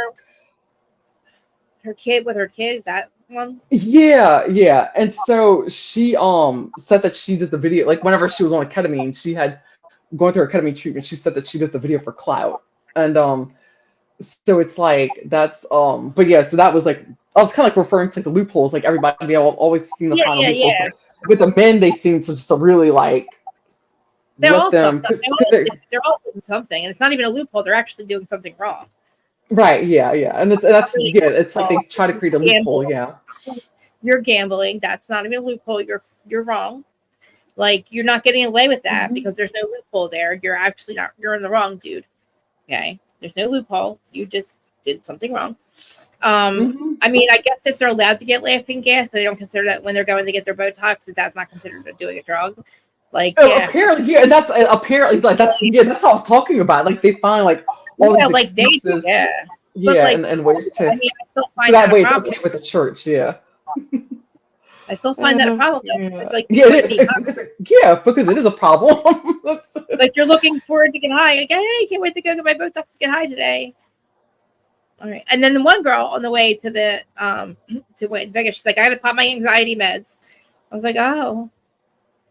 her kid with her kid. Is that one? yeah. And so she said that she did the video like whenever she was on ketamine, she had going through her ketamine treatment, she said that she did the video for clout. And so it's like that's but yeah, so that was like I was kind of like referring to the loopholes, like everybody always seen the Yeah, kind of yeah, loopholes. yeah. But with the men, they seem to just really like They're let all them fucked up. They're all doing something, and it's not even a loophole. They're actually doing something wrong. right, yeah. And that's Really yeah, it's like they try to create a gamble. loophole, yeah. You're gambling. That's not even a loophole. You're wrong. Like, you're not getting away with that because there's no loophole there. You're actually not. You're in the wrong, dude. Okay, there's no loophole. You just did something wrong. I mean, I guess if they're allowed to get laughing gas, they don't consider that when they're going to get their Botox. Is that not considered doing a drug? Like, apparently, that's apparently like that's that's what I was talking about. Like, they find like all these like excuses, but, like, and ways to. I mean, I still find So that way, it's problem. okay with the church. Yeah. I still find that a problem. It's like, because it is a problem. Like, you're looking forward to get high. Like, hey, I can't wait to go get my Botox to get high today. All right. And then the one girl on the way to the to Vegas, she's like, I had to pop my anxiety meds. I was like, oh,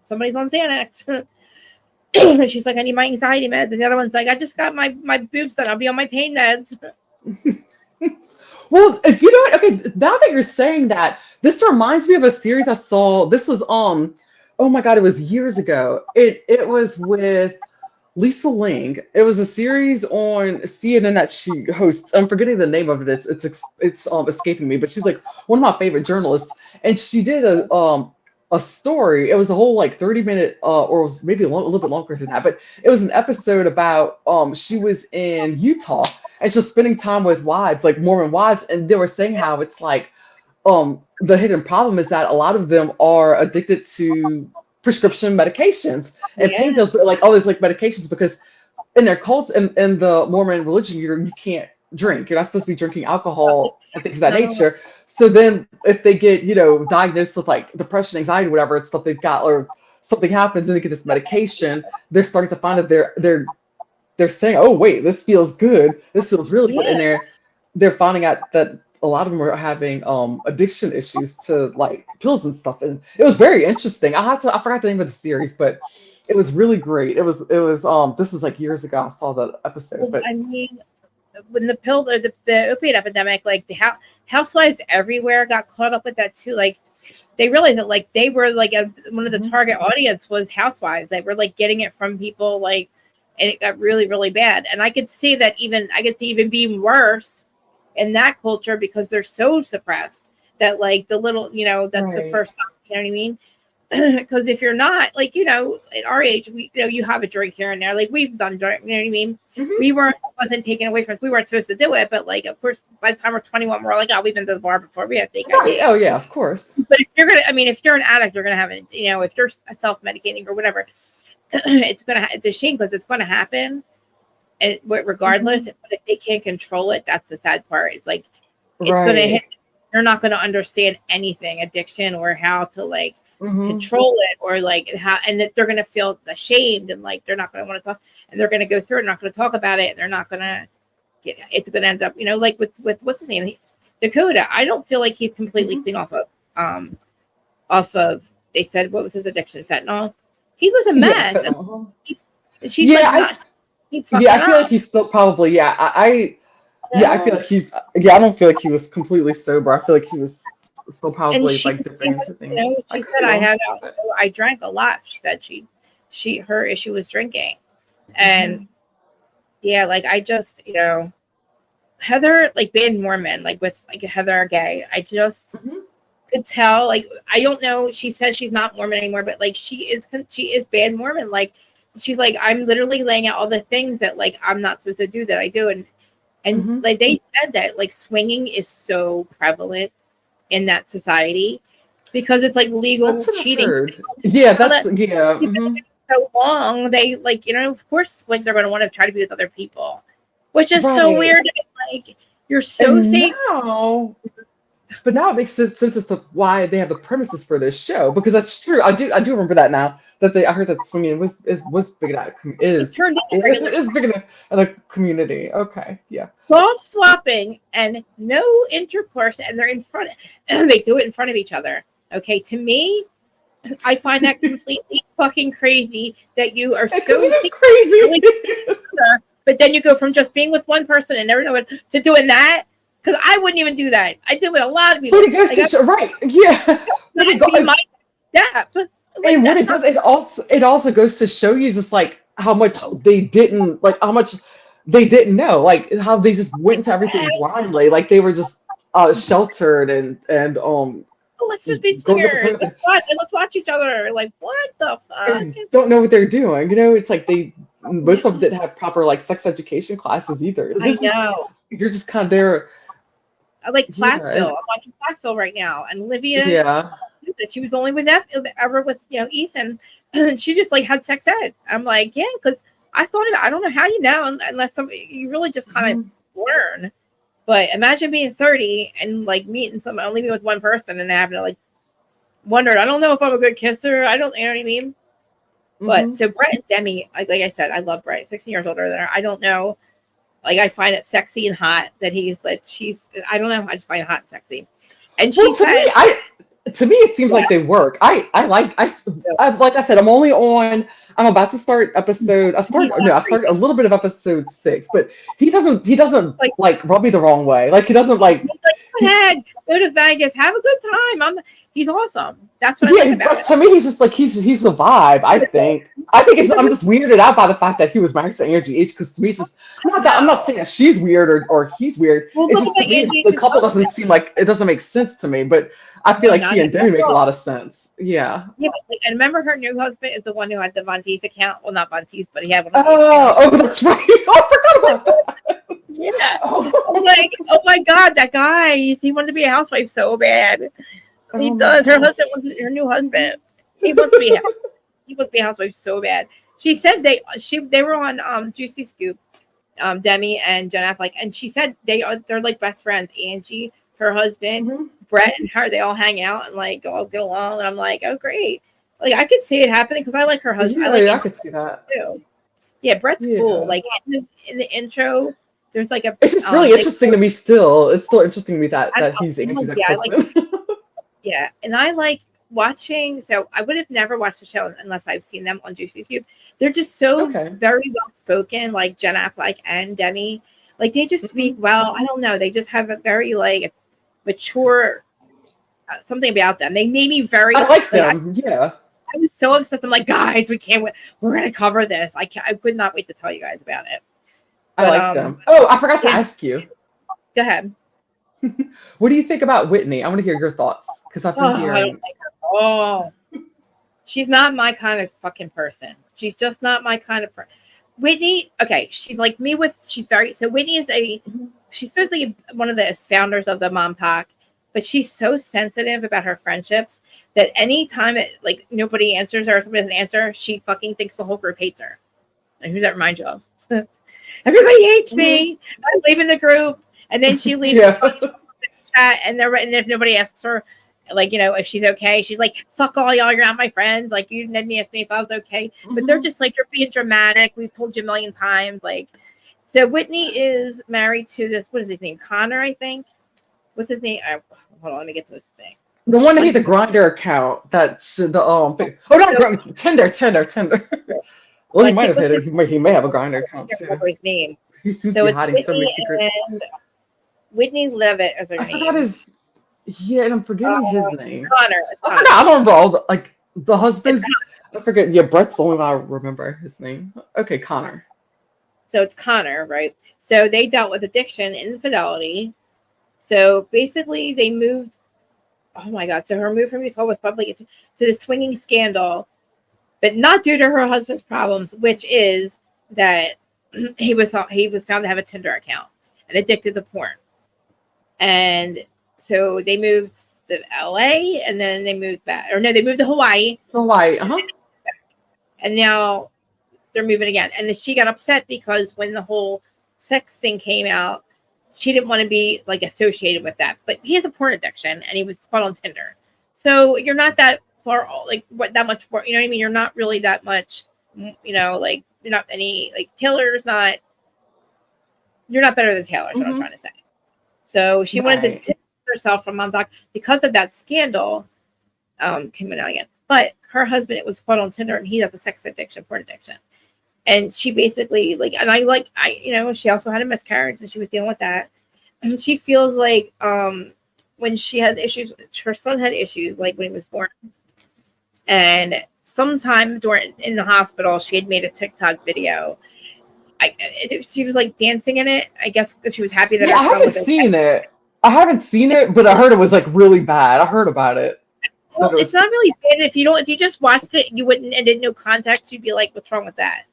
somebody's on Xanax. She's like, I need my anxiety meds. And the other one's like, I just got my boobs done. I'll be on my pain meds. Well, you know what? Okay, now that you're saying that, this reminds me of a series I saw. This was oh my God, it was years ago. It was with Lisa Ling. It was a series on CNN that she hosts. I'm forgetting the name of it. It's escaping me, but she's like one of my favorite journalists. And she did a story. It was a whole like 30-minute or it was maybe a little bit longer than that, but it was an episode about she was in Utah and she was spending time with wives, like Mormon wives, and they were saying how it's like the hidden problem is that a lot of them are addicted to prescription medications and pain pills, but like all these like medications, because in their cults and in the Mormon religion, you can't drink. You're not supposed to be drinking alcohol and things of that nature. So then if they get, diagnosed with like depression, anxiety, whatever, it's stuff they've got, or something happens and they get this medication, they're starting to find that they're saying, oh wait, this feels good. This feels really good. And they're finding out that a lot of them are having addiction issues to like pills and stuff. And it was very interesting. I forgot the name of the series, but it was really great. It was this was like years ago I saw the episode. But I mean, when the opiate epidemic, like the housewives everywhere got caught up with that too. Like, they realized that like they were like one of the target audience was housewives. They were like getting it from people, like, and it got really, really bad. And I could see that even being worse in that culture because they're so suppressed that like the little, that's the first, you know what I mean? Because if you're not, like, at our age, we, you have a drink here and there, like we've done drink, you know what I mean? It wasn't taken away from us. We weren't supposed to do it, but like, of course, by the time we're 21, we're like, oh, we've been to the bar before. We have to take it. Oh yeah, of course. But if you're an addict, you're gonna have it. If you're self-medicating or whatever, it's a shame because it's going to happen, and regardless. But if they can't control it, that's the sad part. It's like it's going to hit. They're not going to understand anything addiction or how to like control it or like how, and that they're going to feel ashamed and like they're not going to want to talk, and they're going to go through it, not going to talk about it, and they're not going to get. It's going to end up, like with what's his name, Dakota. I don't feel like he's completely clean off of. They said what was his addiction? Fentanyl. He was a mess. She's I feel like he's still probably, I feel like he's, I don't feel like he was completely sober. I feel like he was still probably like different things. She said, I drank a lot. She said her issue was drinking. And like, I just, Heather, like being Mormon, like with like Heather Gay, I just could tell, like, I don't know, she says she's not Mormon anymore, but like she is bad Mormon. Like, she's like, I'm literally laying out all the things that like I'm not supposed to do that I do. And like they said that like swinging is so prevalent in that society because it's like legal cheating. So long, they like, of course, like they're going to want to try to be with other people, which is so weird. Like, you're so safe. But now it makes sense as to why they have the premises for this show, because that's true. I do remember that now. That I heard that swinging was big enough. It's big enough in a community. Okay, yeah. Soft swapping and no intercourse, and they're in front. And they do it in front of each other. Okay, to me, I find that completely fucking crazy. That you are so crazy. But then you go from just being with one person and never know what to doing that. Because I wouldn't even do that. I've been with a lot of people. But it goes my step. Like, and what it does, it also goes to show you just like how much they didn't know, like how they just went into everything blindly, like they were just sheltered and let's just be swingers. Let's watch each other. Like, what the fuck? And don't know what they're doing. You know, it's like most of them didn't have proper like sex education classes either. I know. You're just kind of there. I like Plathville. I'm watching Plathville right now, and Olivia. Yeah. She was only with ever with Ethan, and she just like had sex ed. I'm like, yeah, because I don't know how you know unless you really just kind of learn. But imagine being 30 and like meeting someone, only be with one person, and having to like wonder. I don't know if I'm a good kisser. I don't, you know what I mean. But so Brett and Demi, like I said, I love Brett. 16 years older than her. I don't know. Like I find it sexy and hot that she's. I don't know. I just find it hot and sexy. And she said, to me, it seems like they work. I like I said, I'm about to start episode. I started a little bit of episode 6, but he doesn't like rub me the wrong way. Like he doesn't like. He's like, go ahead, go to Vegas, have a good time. He's awesome. That's what I like about it. To me, he's just like he's the vibe. I think I'm just weirded out by the fact that he was married to Angie H. Because to me, it's just I'm not saying that she's weird or he's weird. Well, it's just to me, the couple doesn't seem like it doesn't make sense to me. But I feel like he and Demi make a lot of sense. Yeah. Yeah, and remember her new husband is the one who had the Von Teese account. Well, not Von Teese, but he had one. Oh, that's right. I forgot about that. Yeah. I'm like, oh my God, that guy. He wanted to be a housewife so bad. He does. Her husband was her new husband. He wants to be a housewife so bad. She said they were on Juicy Scoop, Demi and Jen Affleck, and she said they're like best friends. Angie, her husband, Brett, and her, they all hang out and like all get along. And I'm like, oh great. Like I could see it happening because I like her husband. I could see that too. Yeah, Brett's cool. Like in the intro, there's like it's just really interesting to me still. It's still interesting to me that he's Angie's ex-husband. Yeah, and I like watching. So I would have never watched the show unless I've seen them on Juicy Scoop. They're just so very well spoken, like Jen Affleck and Demi. Like they just speak well. I don't know. They just have a very like mature something about them. They made me very. I like them. Yeah. I was so obsessed. I'm like, guys, we can't wait. We're gonna cover this. I could not wait to tell you guys about it. But, I like them. Oh, I forgot to ask you. Go ahead. What do you think about Whitney? I want to hear your thoughts because I've been hearing. I don't like her. Oh, she's not my kind of fucking person. She's just not my kind of person. Whitney, okay, she's like me Whitney is she's supposedly one of the founders of the Mom Talk, but she's so sensitive about her friendships that anytime like nobody answers her or somebody doesn't answer, she fucking thinks the whole group hates her. Like, who does that remind you of? Everybody hates me. I'm leaving the group. And then she leaves the chat, and if nobody asks her, like, if she's okay, she's like, fuck all y'all, you're not my friends. Like, you didn't ask me if I was okay. But they're just like, you're being dramatic. We've told you a million times. Like, so Whitney is married to this, what is his name? Connor, I think. What's his name? Hold on, let me get to this thing. The one that had the Grindr account. That's Tinder. Well, he might have hit it. He may have a Grindr account too. His name. He seems to be hiding so many secrets. Whitney Levitt is her name. I forgot and I'm forgetting his name. Connor. I don't remember like the husband. I forget. Yeah, Brett's the only one I remember his name. Okay, Connor. So it's Connor, right? So they dealt with addiction, infidelity. So basically, they moved. Oh my God! So her move from Utah was probably to the swinging scandal, but not due to her husband's problems, which is that he was found to have a Tinder account and addicted to porn. And so they moved to LA and then they moved back. Or no, they moved to Hawaii. And now they're moving again. And she got upset because when the whole sex thing came out, she didn't want to be like associated with that. But he has a porn addiction and he was spot on Tinder. So you're not that far, like that much more, you know what I mean? You're not really that much, like you're not any, like Taylor's not, you're not better than Taylor is what I'm trying to say. So she wanted to distance herself from Mom Talk because of that scandal coming out again. But her husband, it was quote on Tinder, and he has a sex addiction, porn addiction. And she basically she also had a miscarriage, and she was dealing with that. And she feels like when she had issues, her son had issues, like when he was born. And sometime in the hospital, she had made a TikTok video. She was like dancing in it. I guess because she was happy that I haven't seen it. I haven't seen it, but I heard it was like really bad. I heard about it. Well, it's not really bad if you just watched it, you wouldn't and didn't know context, you'd be like, what's wrong with that?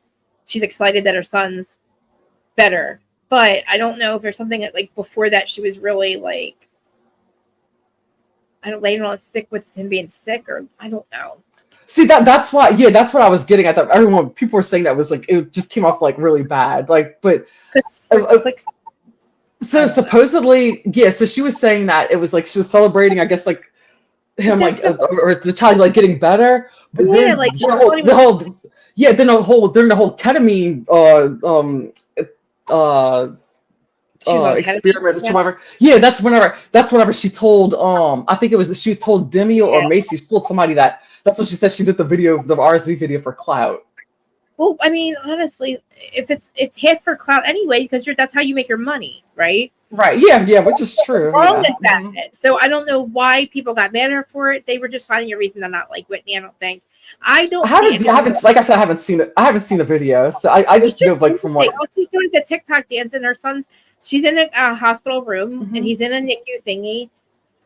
She's excited that her son's better. But I don't know if there's something that, like, before that she was really like, I don't laying on thick with him being sick, or I don't know. See, that's why, yeah, that's what I was getting at. That people were saying that was like, it just came off like really bad. Like, but so supposedly, yeah, so she was saying that it was like she was celebrating, I guess, like him, like, or the child like getting better. But yeah, then like during the whole ketamine experiment or whatever. Yeah, that's whenever she told I think it was she told Demi or Macy, she told somebody that's what she said, she did the RSV video for clout. Well, I mean, honestly, if it's hit for clout anyway, because that's how you make your money, right? Right. Yeah, which is true. So I don't know why people got mad at her for it. They were just finding a reason to not like Whitney, I don't think. I haven't like I said, I haven't seen it. I haven't seen the video, so I just know like from what she's doing the TikTok dance, and her son's she's in a hospital room and he's in a NICU thingy.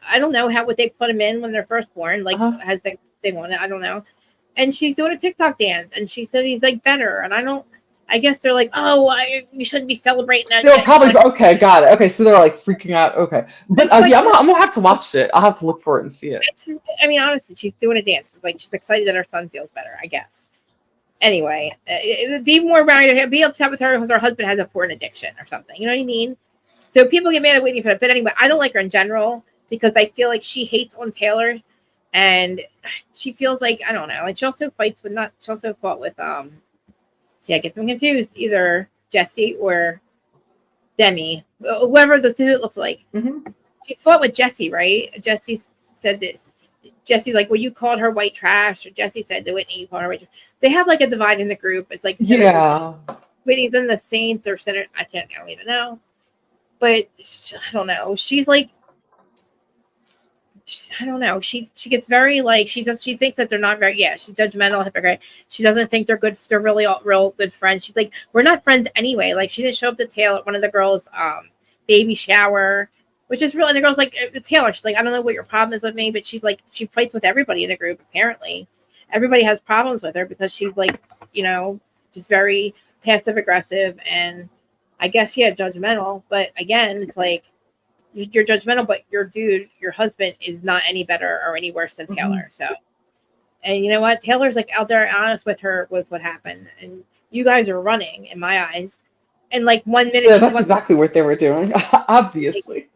I don't know what they put him in when they're first born, like has that thing on it. I don't know. And she's doing a TikTok dance, and she said he's like better. And I guess they're like, oh, you shouldn't be celebrating that. They're probably okay. Got it. Okay, so they're like freaking out. Okay, but yeah, I'm gonna have to watch it. I'll have to look for it and see it. I mean, honestly, she's doing a dance. Like she's excited that her son feels better, I guess. Anyway, be more around, be upset with her because her husband has a porn addiction or something. You know what I mean? So people get mad at Whitney for that. But anyway, I don't like her in general because I feel like she hates on Taylor, and she feels like, I don't know. And she also fought with see, I get them confused. Either Jesse or Demi, whoever the two it looks like. She fought with Jesse, right? Jesse said that Jesse's like, well, you called her white trash, or Jesse said to Whitney, you called her white trash. They have like a divide in the group. It's like Whitney's in the Saints or Center. I don't even know. But I don't know. She's like, I don't know. She gets very like she thinks that they're not very she's judgmental, hypocrite. She doesn't think they're good. They're really all real good friends. She's like, we're not friends anyway. Like she didn't show up to Taylor at one of the girls' baby shower, which is real. And the girl's like, it's Taylor. She's like, I don't know what your problem is with me, but she's like, she fights with everybody in the group. Apparently, everybody has problems with her because she's like, just very passive aggressive and I guess judgmental. But again, it's like. You're judgmental, but your husband is not any better or any worse than Taylor. So, and you know what? Taylor's like out there honest with her with what happened, and you guys are running in my eyes. And like 1 minute, that's exactly what they were doing. Obviously,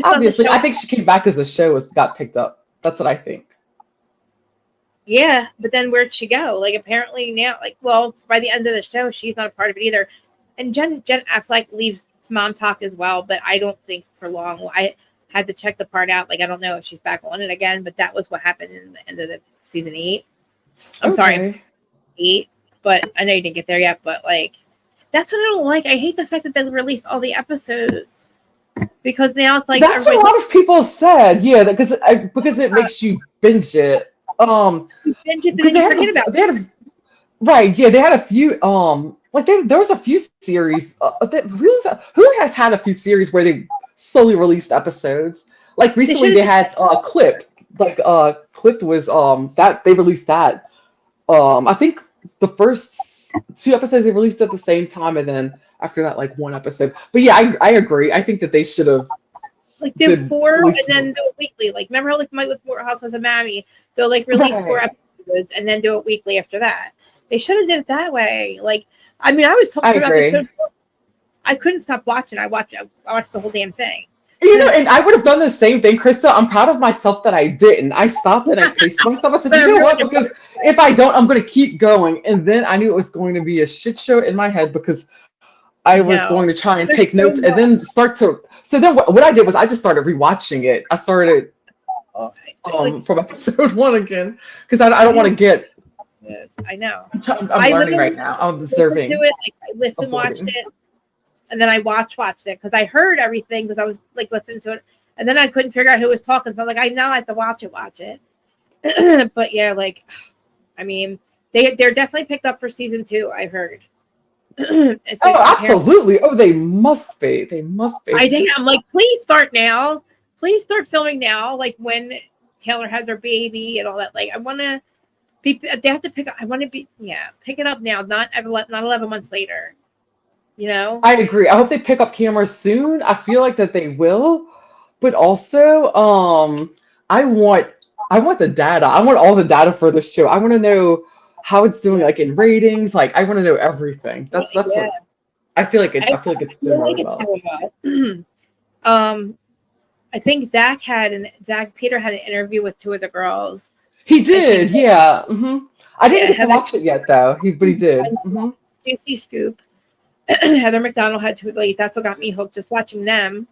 I think she came back because the show got picked up. That's what I think. Yeah, but then where'd she go? Like apparently now, by the end of the show, she's not a part of it either. And Jen Affleck leaves Mom Talk as well, but I don't think for long. I had to check the part out. Like I don't know if she's back on it again, but that was what happened in the end of the season 8. I'm sorry, 8, but I know you didn't get there yet. But like, that's what I don't like. I hate the fact that they released all the episodes because now it's like that's what a lot of people said. Yeah, because it makes you binge it. Binge it, but then you forget about it. Right? Yeah, they had a few. There was a few series. Who has had a few series where they slowly released episodes? Like recently, they had Clipped. Like Clipped was that they released that. I think the first 2 episodes they released at the same time, and then after that, like 1 episode. But yeah, I agree. I think that they should have like do 4 and then do it weekly. Like remember how like with More Housewives of Miami, they'll like release 4 episodes and then do it weekly after that. They should have did it that way. Like. I mean, I was talking about this. I couldn't stop watching. I watched the whole damn thing. And I would have done the same thing, Krista. I'm proud of myself that I didn't. I stopped and I paced myself. I said, you know what? Because if I don't, I'm going to keep going. And then I knew it was going to be a shit show in my head because I was going to try and take notes and then start to. So then what I did was I just started rewatching it. I started from episode 1 again because I don't want to get. I know. I'm learning right now. I'm observing. I watched it, and then I watched it because I heard everything because I was like listening to it, and then I couldn't figure out who was talking. So I'm like, I now have to watch it. But yeah, like, I mean, they're definitely picked up for season 2. I heard. Absolutely! Oh, they must be. I think I'm like, please start now. Please start filming now. Like when Taylor has her baby and all that. Like, I want to be. They have to pick up. I want to be. Yeah, pick it up now. Not 11 months later. You know. I agree. I hope they pick up cameras soon. I feel like that they will, but also, I want the data. I want all the data for this show. I want to know how it's doing, like in ratings. Like, I want to know everything. That's what I feel like. I feel like it's doing really well. I think Peter had an interview with 2 of the girls. He did, yeah. I didn't get to watch it yet, though. But he did. Juicy Scoop. Heather McDonald had 2 of the ladies. That's what got me hooked, just watching them.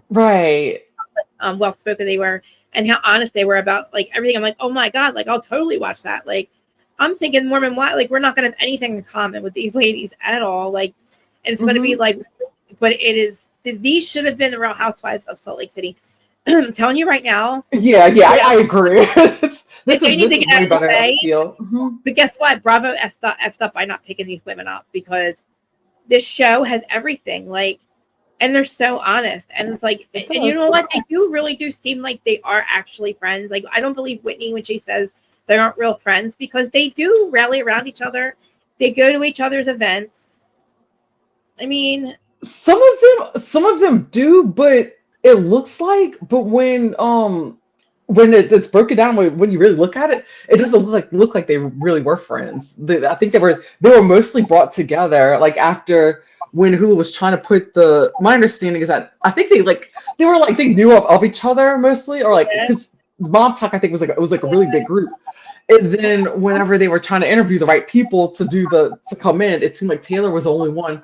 Right. Well spoken they were, and how honest they were about like everything. I'm like, oh my god, like I'll totally watch that. Like, I'm thinking Mormon, why? Like, we're not gonna have anything in common with these ladies at all. Like, and it's gonna be like, but it is. These should have been the Real Housewives of Salt Lake City. I'm telling you right now. Yeah, I agree. this is way better, I feel. But guess what? Bravo effed up by not picking these women up, because this show has everything. Like, and they're so honest. And it's like, and you know what? They really do seem like they are actually friends. Like, I don't believe Whitney when she says they aren't real friends, because they do rally around each other. They go to each other's events. I mean, some of them do, but it looks like, but when it's broken down, when you really look at it, it doesn't look like they really were friends. I think they were mostly brought together like after when Hulu was trying to put my understanding is that I think they knew of each other mostly, or like, because Mom Talk I think it was a really big group. And then whenever they were trying to interview the right people to come in, it seemed like Taylor was the only one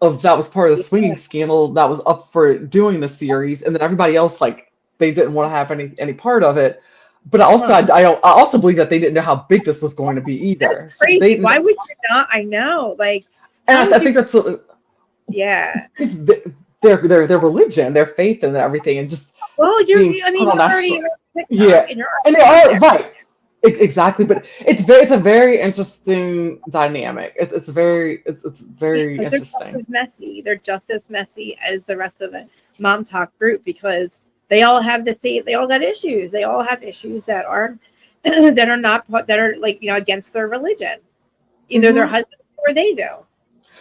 that was part of the swinging scandal that was up for doing the series, and then everybody else, like, they didn't want to have any part of it. But I also believe that they didn't know how big this was going to be either. That's crazy. Why would you not? I know, like, and I think that's yeah, their religion, their faith, and everything, and just and they are right. Exactly, but it's a very interesting dynamic. It's very interesting. They're just as messy as the rest of the Mom Talk group, because they all have they all got issues. They all have issues that are that are like, you know, against their religion. Either their husband or they do.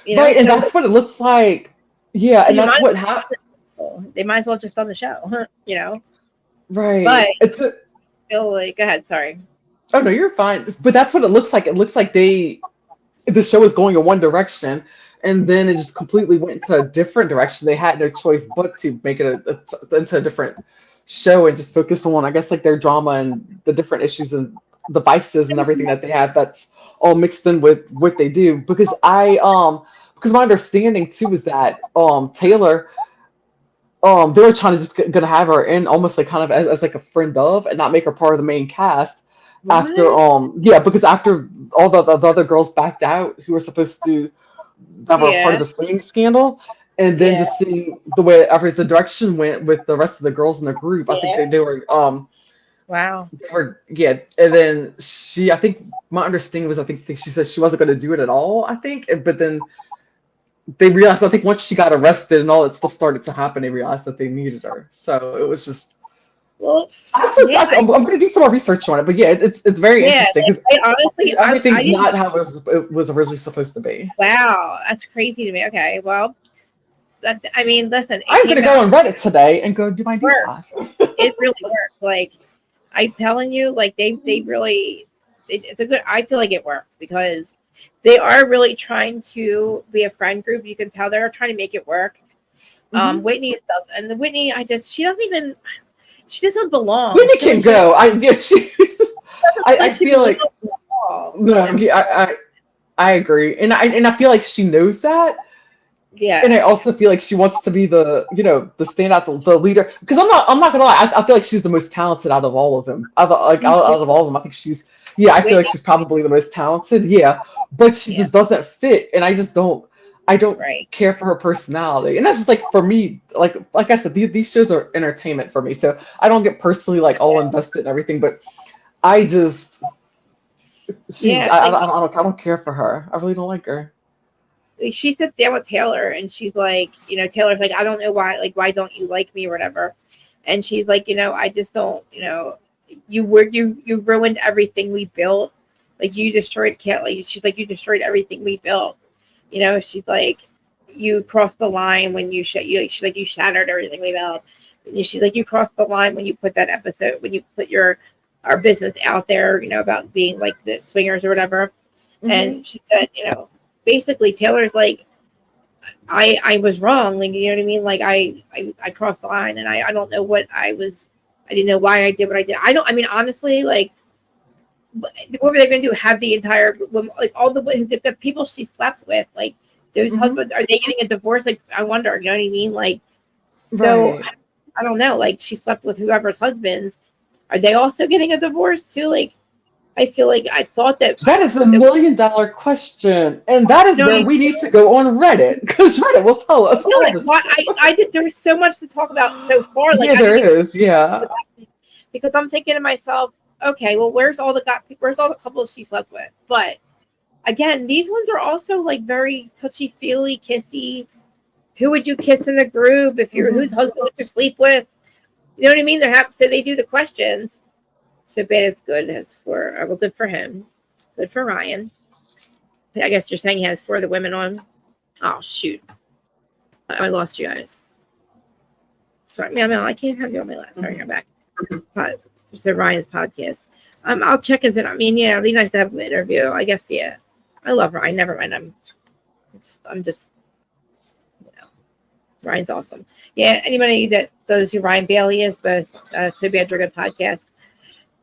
You know? Right, and that's what it looks like. Yeah, so and that's what happened. They might as well just done the show, you know. Right. But go ahead, sorry. Oh no, you're fine. But that's what it looks like. It looks like the show is going in one direction, and then it just completely went into a different direction. They had no choice but to make it into a different show and just focus on, I guess, like their drama and the different issues and the vices and everything that they have. That's all mixed in with what they do. Because because my understanding too is that Taylor, they were trying to just gonna have her in almost like kind of as like a friend of, and not make her part of the main cast. What? Because after all the other girls backed out who were supposed to that were part of the swinging scandal, and then just seeing the way the direction went with the rest of the girls in the group, I think they were wow. They were and then I think my understanding was I think she said she wasn't going to do it at all. I think, but then they realized, I think once she got arrested and all that stuff started to happen, they realized that they needed her. So it was just. Well, I'm going to do some more research on it, but it's very interesting. Honestly, everything's not how it was originally supposed to be. Wow, that's crazy to me. Okay, well, I mean, listen. I'm going to go on Reddit today and go do my deep dive. It really worked. Like, I'm telling you, like they really, it's a good. I feel like it worked because they are really trying to be a friend group. You can tell they're trying to make it work. Whitney does, and the Whitney, she doesn't belong. Whitney can go. I feel like no. I agree, and I feel like she knows that. Yeah. And I also feel like she wants to be the standout, the leader. Because I'm not gonna lie, I feel like she's the most talented out of all of them. Out of all of them, I think she's. Yeah, I feel like she's probably the most talented. Yeah, but she just doesn't fit, and I just don't. I don't care for her personality, and that's just like for me. Like I said, these shows are entertainment for me, so I don't get personally like all invested in everything. But I just, I don't care for her. I really don't like her. She sits down with Taylor, and she's like, Taylor's like, I don't know why, like, why don't you like me or whatever. And she's like, I just don't, you ruined everything we built. Like you destroyed she's like, you destroyed everything we built. She's like, you crossed the line when she's like, you shattered everything we built. And she's like, you crossed the line when you put that episode, when you put our business out there, about being like the swingers or whatever. Mm-hmm. And she said, basically Taylor's like, I was wrong. Like, you know what I mean? Like I crossed the line, and I don't know what I didn't know why I did what I did. Honestly, like, what were they going to do? Have the entire, like all the people she slept with, like those mm-hmm. husbands, are they getting a divorce? Like, I wonder, you know what I mean? Like, so right. I don't know. Like, she slept with whoever's husbands. Are they also getting a divorce too? Like, I feel like I thought that is $1 million question, and that is where we need to go on Reddit, because Reddit will tell us. No, like, I did. There was so much to talk about so far. Like, yeah, there is. Yeah, because I'm thinking to myself, okay, well, where's all the couples she slept with? But again, these ones are also like very touchy feely, kissy. Who would you kiss in the group? If you're mm-hmm. whose husband would you sleep with? You know what I mean? So they do the questions. So bad it's good as for well, good for him, good for Ryan. I guess you're saying he has 4 of the women on. Oh shoot, I lost you guys. Sorry, I can't have you on my lap. Sorry, I'm back. So Ryan's podcast. I'll check his in. It'd be nice to have an interview. I guess, yeah. I love Ryan. Never mind. I'm just, Ryan's awesome. Yeah. Anybody that knows who Ryan Bailey is, the So Bad You're Good podcast.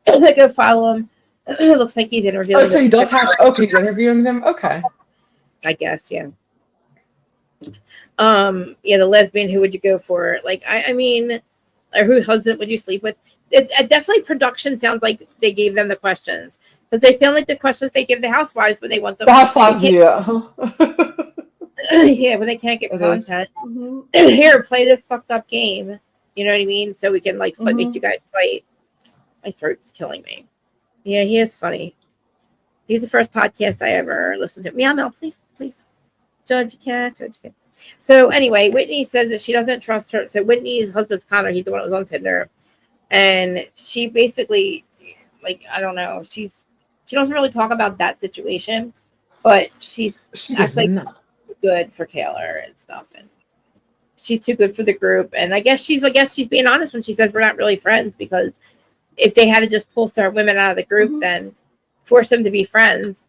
Go follow him. It looks like he's interviewing. Oh, so he does have. Okay, he's interviewing them. Okay. I guess, yeah. Yeah, the lesbian. Who would you go for? Like, or whose husband would you sleep with? It's definitely production sounds like they gave them the questions, because they sound like the questions they give the housewives when they want them. The housewives, yeah. Yeah, when they can't get content. Mm-hmm. Here, play this fucked up game. You know what I mean? So we can make you guys fight. My throat's killing me. Yeah, he is funny. He's the first podcast I ever listened to. Meow, please. Judge cat. So anyway, Whitney says that she doesn't trust her. So Whitney's husband's Connor. He's the one that was on Tinder. And she basically, like, I don't know. She doesn't really talk about that situation, but she acts like good for Taylor and stuff. And she's too good for the group. And I guess she's being honest when she says we're not really friends, because if they had to just pull certain women out of the group, mm-hmm. then force them to be friends.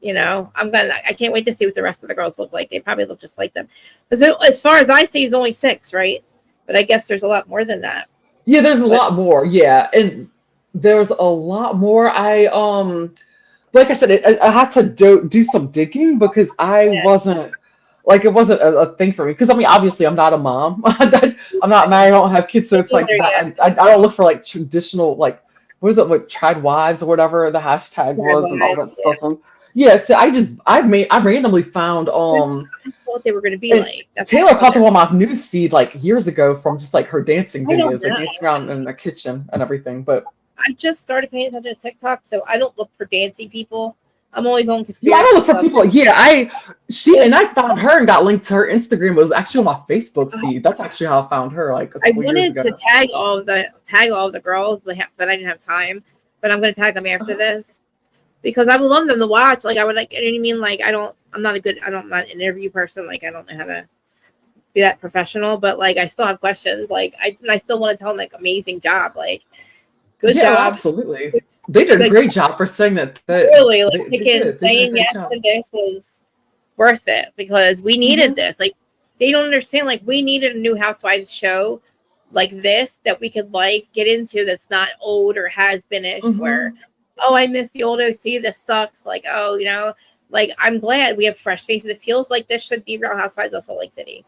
I can't wait to see what the rest of the girls look like. They probably look just like them. Because as far as I see, it's only 6, right? But I guess there's a lot more than that. Yeah, there's a lot more. Yeah, and there's a lot more. Like I said, I had to do some digging, because I wasn't. Like, it wasn't a thing for me. Because, obviously, I'm not a mom. I'm not married. I don't have kids. So it's like, I don't look for, like, traditional, like, what is it, like, tried wives or whatever the hashtag was and all that stuff. And, yeah, so I randomly found, what they were going to be like. Taylor popped up on my news feed, like, years ago from just, like, her dancing videos, like, dancing around in the kitchen and everything. But I just started paying attention to TikTok, so I don't look for dancing people. I'm always on conspiracy. Yeah, I don't look for people. Yeah, I found her and got linked to her Instagram. It was actually on my Facebook feed. That's actually how I found her. Like, I wanted to tag all of the girls, but I didn't have time. But I'm going to tag them after this, because I would love them to watch. Like, I would, like, you know what I mean? Like, I'm not an interview person. Like, I don't know how to be that professional. But like, I still have questions. Like, I still want to tell them, like, amazing job. Like, good job. Absolutely. They did a great job for saying that. Really, like, saying yes to this was worth it, because we needed mm-hmm. this. Like, they don't understand. Like, we needed a new Housewives show like this that we could, like, get into, that's not old or has been-ish, mm-hmm. where, oh, I miss the old OC. This sucks. Like, oh, like, I'm glad we have fresh faces. It feels like this should be Real Housewives of Salt Lake City.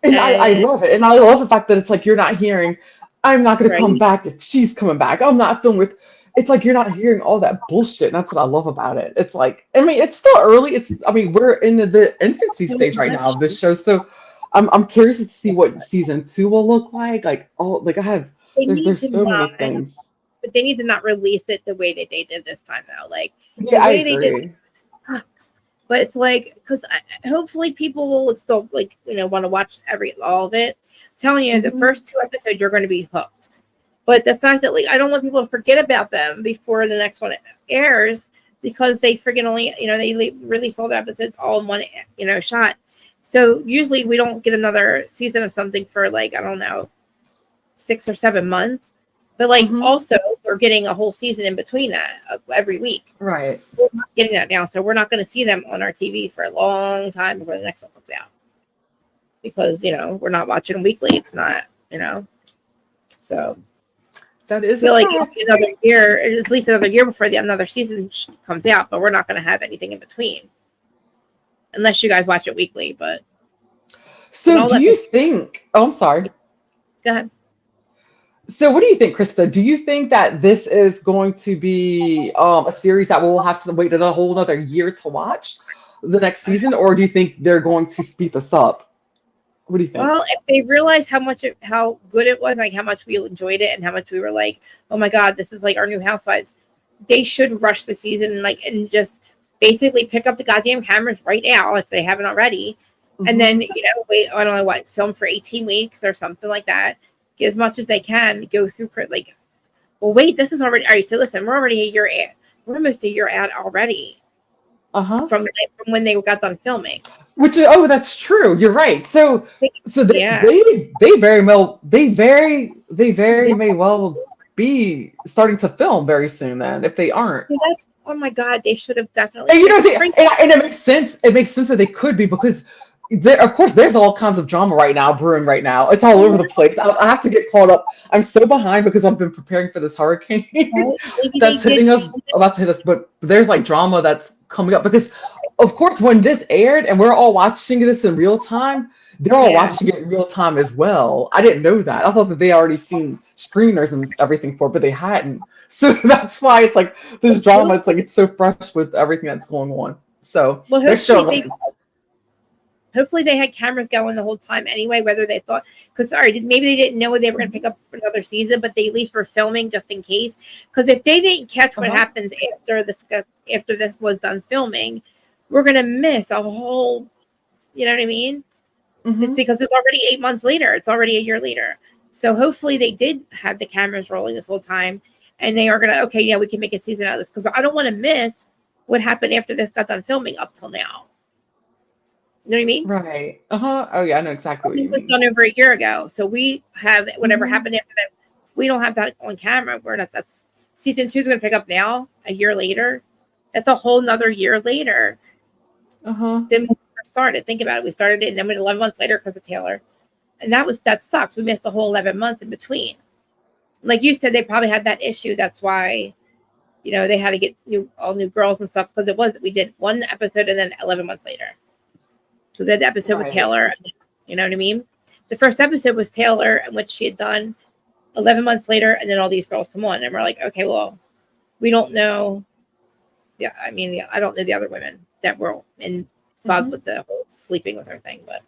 And I love it. And I love the fact that it's like, you're not hearing, I'm not going to come back if she's coming back. I'm not filming with. It's like, you're not hearing all that bullshit. And that's what I love about it. It's like, it's still early. We're in the infancy stage right now of this show. So I'm curious to see what season 2 will look like. Like, there's so many things. But they need to not release it the way that they did this time, though. Like, yeah, I agree. But But it's like, because hopefully people will still like, want to watch all of it. I'm telling you, the first 2 episodes, you're going to be hooked. But the fact that, like, I don't want people to forget about them before the next one airs, because they freaking only, they release all the episodes all in one, shot. So usually we don't get another season of something for, like, I don't know, 6 or 7 months. But, like, also we're getting a whole season in between that every week. Right. We're not getting that now. So we're not going to see them on our TV for a long time before the next one comes out. Because, we're not watching weekly. It's not, So that is I feel like another year, at least another year before another season comes out, but we're not going to have anything in between. Unless you guys watch it weekly, but. So do you think, I'm sorry. Go ahead. So what do you think, Krista? Do you think that this is going to be a series that we'll have to wait a whole another year to watch the next season? Or do you think they're going to speed this up? What do you think? Well, if they realize how good it was, like how much we enjoyed it and how much we were like, oh my God, this is like our new Housewives, they should rush the season and just basically pick up the goddamn cameras right now if they haven't already. And then, wait, I don't know what, film for 18 weeks or something like that. Get as much as they can, go through, like, well, wait, this is already, all right, so listen, we're already a year out. We're almost a year out already. From when they got done filming. Which is, that's true. You're right. So they very may well be starting to film very soon then, if they aren't. Oh my God, they should have definitely. And, and it makes sense. It makes sense that they could be, because of course, there's all kinds of drama brewing right now. It's all over the place. I have to get caught up. I'm so behind because I've been preparing for this hurricane that's about to hit us. But there's like drama that's coming up because, of course, when this aired and we're all watching this in real time, they're all watching it in real time as well. I didn't know that. I thought that they already seen screeners and everything for it, but they hadn't. So that's why it's like this drama. It's like it's so fresh with everything that's going on. So hopefully they had cameras going the whole time anyway, whether they thought, because maybe they didn't know they were going to pick up for another season, but they at least were filming just in case. Because if they didn't catch what happens after this was done filming, we're going to miss a whole, you know what I mean? It's because it's already 8 months later. It's already a year later. So hopefully they did have the cameras rolling this whole time, and they are going to, we can make a season out of this, because I don't want to miss what happened after this got done filming up till now. You know what I mean? Right. Oh yeah, I know exactly what you mean. It was done over a year ago, so we have whatever happened after that. We don't have that on camera. That's season 2 is going to pick up now, a year later. That's a whole nother year later. Then we started. Think about it. We started it, and then we 11 months later because of Taylor, and that sucks. We missed the whole 11 months in between. Like you said, they probably had that issue. That's why, they had to get all new girls and stuff, because we did one episode and then 11 months later. So we had the episode with Taylor, you know what I mean? The first episode was Taylor, in which she had done 11 months later, and then all these girls come on, and we're like, okay, well, we don't know. Yeah, I don't know the other women that were involved with the whole sleeping with her thing, but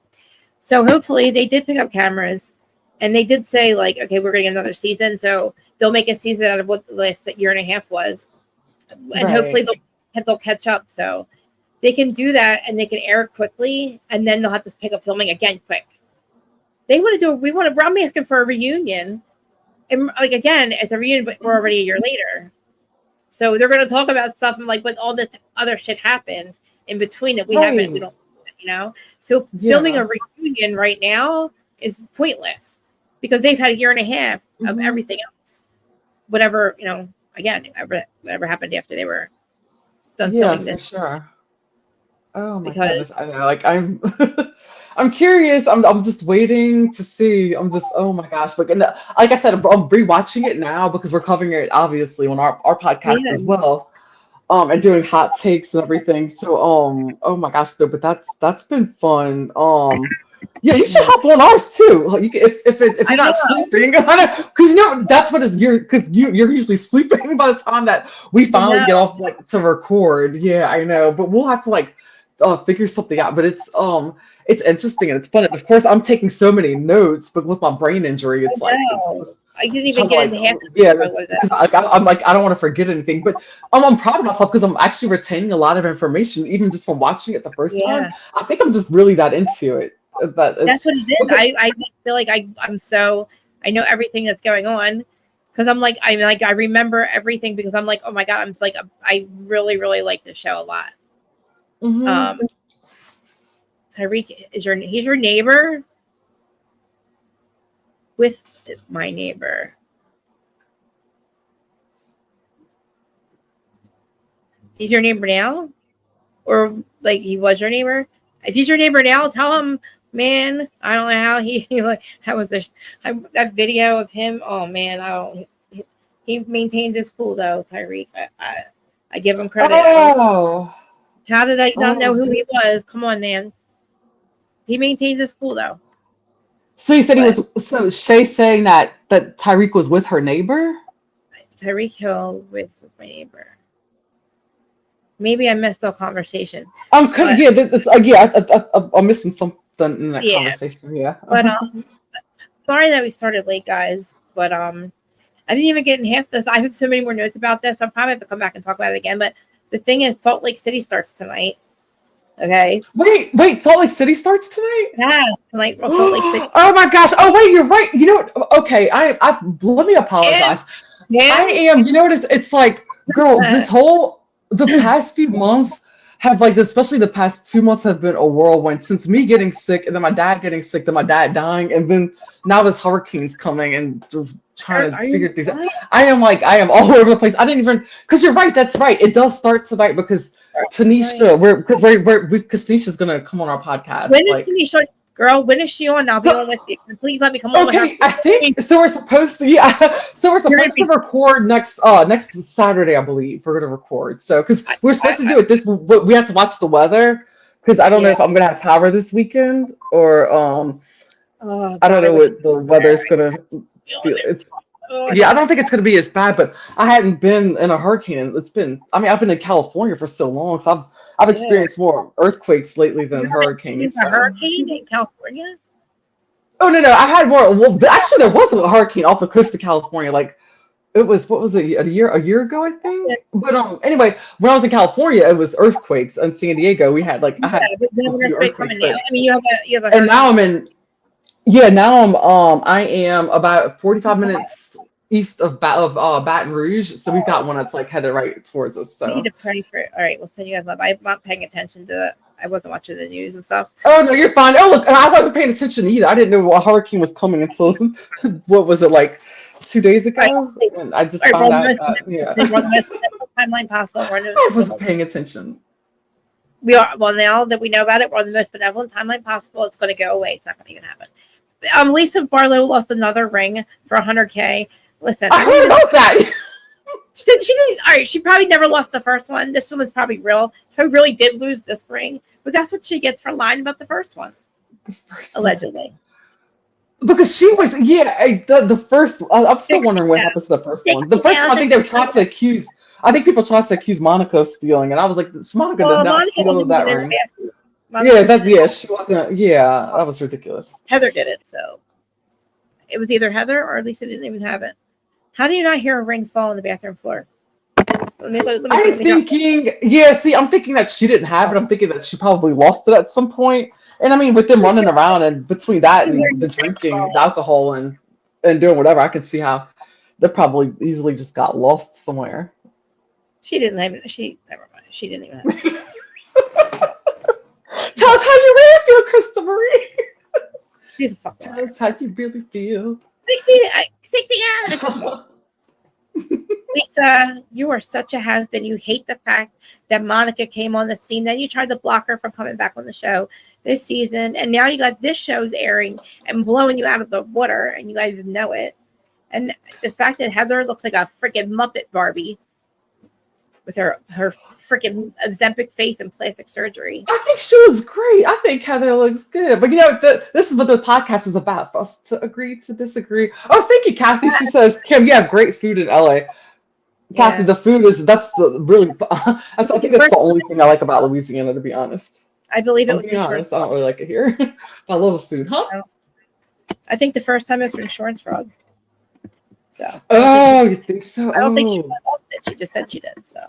so hopefully they did pick up cameras, and they did say like, okay, we're getting another season, so they'll make a season out of what the last year and a half was, and hopefully they'll catch up. So. They can do that, and they can air it quickly, and then they'll have to pick up filming again quick. I'm asking for a reunion. And like, again, it's a reunion, but we're already a year later. So they're going to talk about stuff, and like, but all this other shit happens in between that we don't, So filming a reunion right now is pointless, because they've had a year and a half of everything else. Whatever, again, whatever happened after they were done filming this. For sure. Oh my goodness! I know, like I'm, I'm curious. I'm just waiting to see. Oh my gosh! But like I said, I'm rewatching it now because we're covering it obviously on our podcast as well, and doing hot takes and everything. So oh my gosh, though, but that's been fun. Yeah, you should hop on ours too. You can, if you're not sleeping, because that's what is because you're usually sleeping by the time that we finally get off to record. Yeah, I know, but we'll have to figure something out. But it's interesting and it's fun. And of course, I'm taking so many notes, but with my brain injury, it's I didn't even get into half. Because I'm like, I don't want to forget anything, but I'm proud of myself because I'm actually retaining a lot of information, even just from watching it the first time. I think I'm just really that into it. That's what it is. I feel like I'm so, I know everything that's going on because I remember everything because I'm like, oh my God, I'm like, I really, really like this show a lot. Mm-hmm. Tyreek he's your neighbor with my neighbor. He's your neighbor now? Or like he was your neighbor? If he's your neighbor now, tell him, man, I don't know how he like that was that video of him. Oh man, he maintained his cool though, Tyreek. I give him credit. Oh. How did I not know who he was? Come on, man. He maintained his cool though. So you said he was. So Shay's saying that Tyreek was with her neighbor. Tyreek Hill with my neighbor. Maybe I missed the conversation. I'm missing something in that conversation. Yeah. But sorry that we started late, guys. But I didn't even get in half this. I have so many more notes about this. I'll probably have to come back and talk about it again. But the thing is, Salt Lake City starts tonight. Okay. Wait, Salt Lake City starts tonight? Yeah, tonight. Salt Lake City. Oh my gosh. Oh wait, you're right. You know what? Okay, let me apologize. Yeah. I am. You know what? It's like, girl, the past few months have like, especially the past 2 months have been a whirlwind since me getting sick and then my dad getting sick, then my dad dying, and then now this hurricane's coming and trying to figure things out. I am all over the place. I didn't even, because you're right. That's right. It does start tonight because Tanisha, because Tanisha's gonna come on our podcast. When is Tanisha? Girl, when is she on? I'll be on with you. Please let me come on with her. I think so. We're supposed to, to record next Saturday, I believe. We're gonna record. So because we're supposed to do it but we have to watch the weather because I don't know if I'm gonna have power this weekend or I don't know what the weather's gonna feel. I don't think it's going to be as bad, but I hadn't been in a hurricane. I've been in California for so long, so I've experienced more earthquakes lately than hurricanes. A hurricane in California? Oh, no, I had more. Well, actually, there was a hurricane off the coast of California. Like, it was, what was it, a year ago, I think? Yeah. But anyway, when I was in California, it was earthquakes. In San Diego, we had, like, I had a few earthquakes. I mean, you have a and now I'm in... I am about 45 minutes east of Baton Rouge, so we've got one that's like headed right towards us. So I need to pray for it. All right, we'll send you guys love. I'm not paying attention to it. I wasn't watching the news and stuff. Oh no, you're fine. Oh look, I wasn't paying attention either. I didn't know a hurricane was coming until what was it, like 2 days ago? Right. And I just found out. Timeline possible. I wasn't paying attention. We are now that we know about it. We're on the most benevolent timeline possible. It's going to go away. It's not going to even happen. Lisa Barlow lost another ring for $100K. Listen, I heard about that. She didn't. All right, she probably never lost the first one. This one was probably real. She really did lose this ring, but that's what she gets for lying about the first one. Allegedly. Because she was, the first. I'm still wondering what happens to the first one. The first one, I think they were taught to accuse. I think people tried to accuse Monica of stealing, and I was like, Monica did not steal that ring. She wasn't. Yeah, that was ridiculous. Heather did it, so it was either Heather or Lisa didn't even have it. How do you not hear a ring fall on the bathroom floor? I'm thinking that she didn't have it. I'm thinking that she probably lost it at some point. And I mean, with them running around and between that and the drinking, the alcohol, and doing whatever, I could see how they probably easily just got lost somewhere. She didn't have it. Never mind. She didn't even have it. Tell us how you really feel, Krista Marie. She's a fucking Tell us how you really feel. 60 Lisa, you are such a has-been. You hate the fact that Monica came on the scene. Then you tried to block her from coming back on the show this season. And now you got this show's airing and blowing you out of the water. And you guys know it. And the fact that Heather looks like a freaking Muppet Barbie with her freaking Ozempic face and plastic surgery. I think she looks great. I think Heather looks good. But this is what the podcast is about, for us to agree to disagree. Oh, thank you, Kathy. She says, Kim, you have great food in LA. Kathy, the food is, I think that's the only thing I like about Louisiana, to be honest. I believe it was insurance. I don't really like it here. I love the food, huh? I think the first time it was for insurance fraud. So you think so? I don't think she loved it. She just said she did. So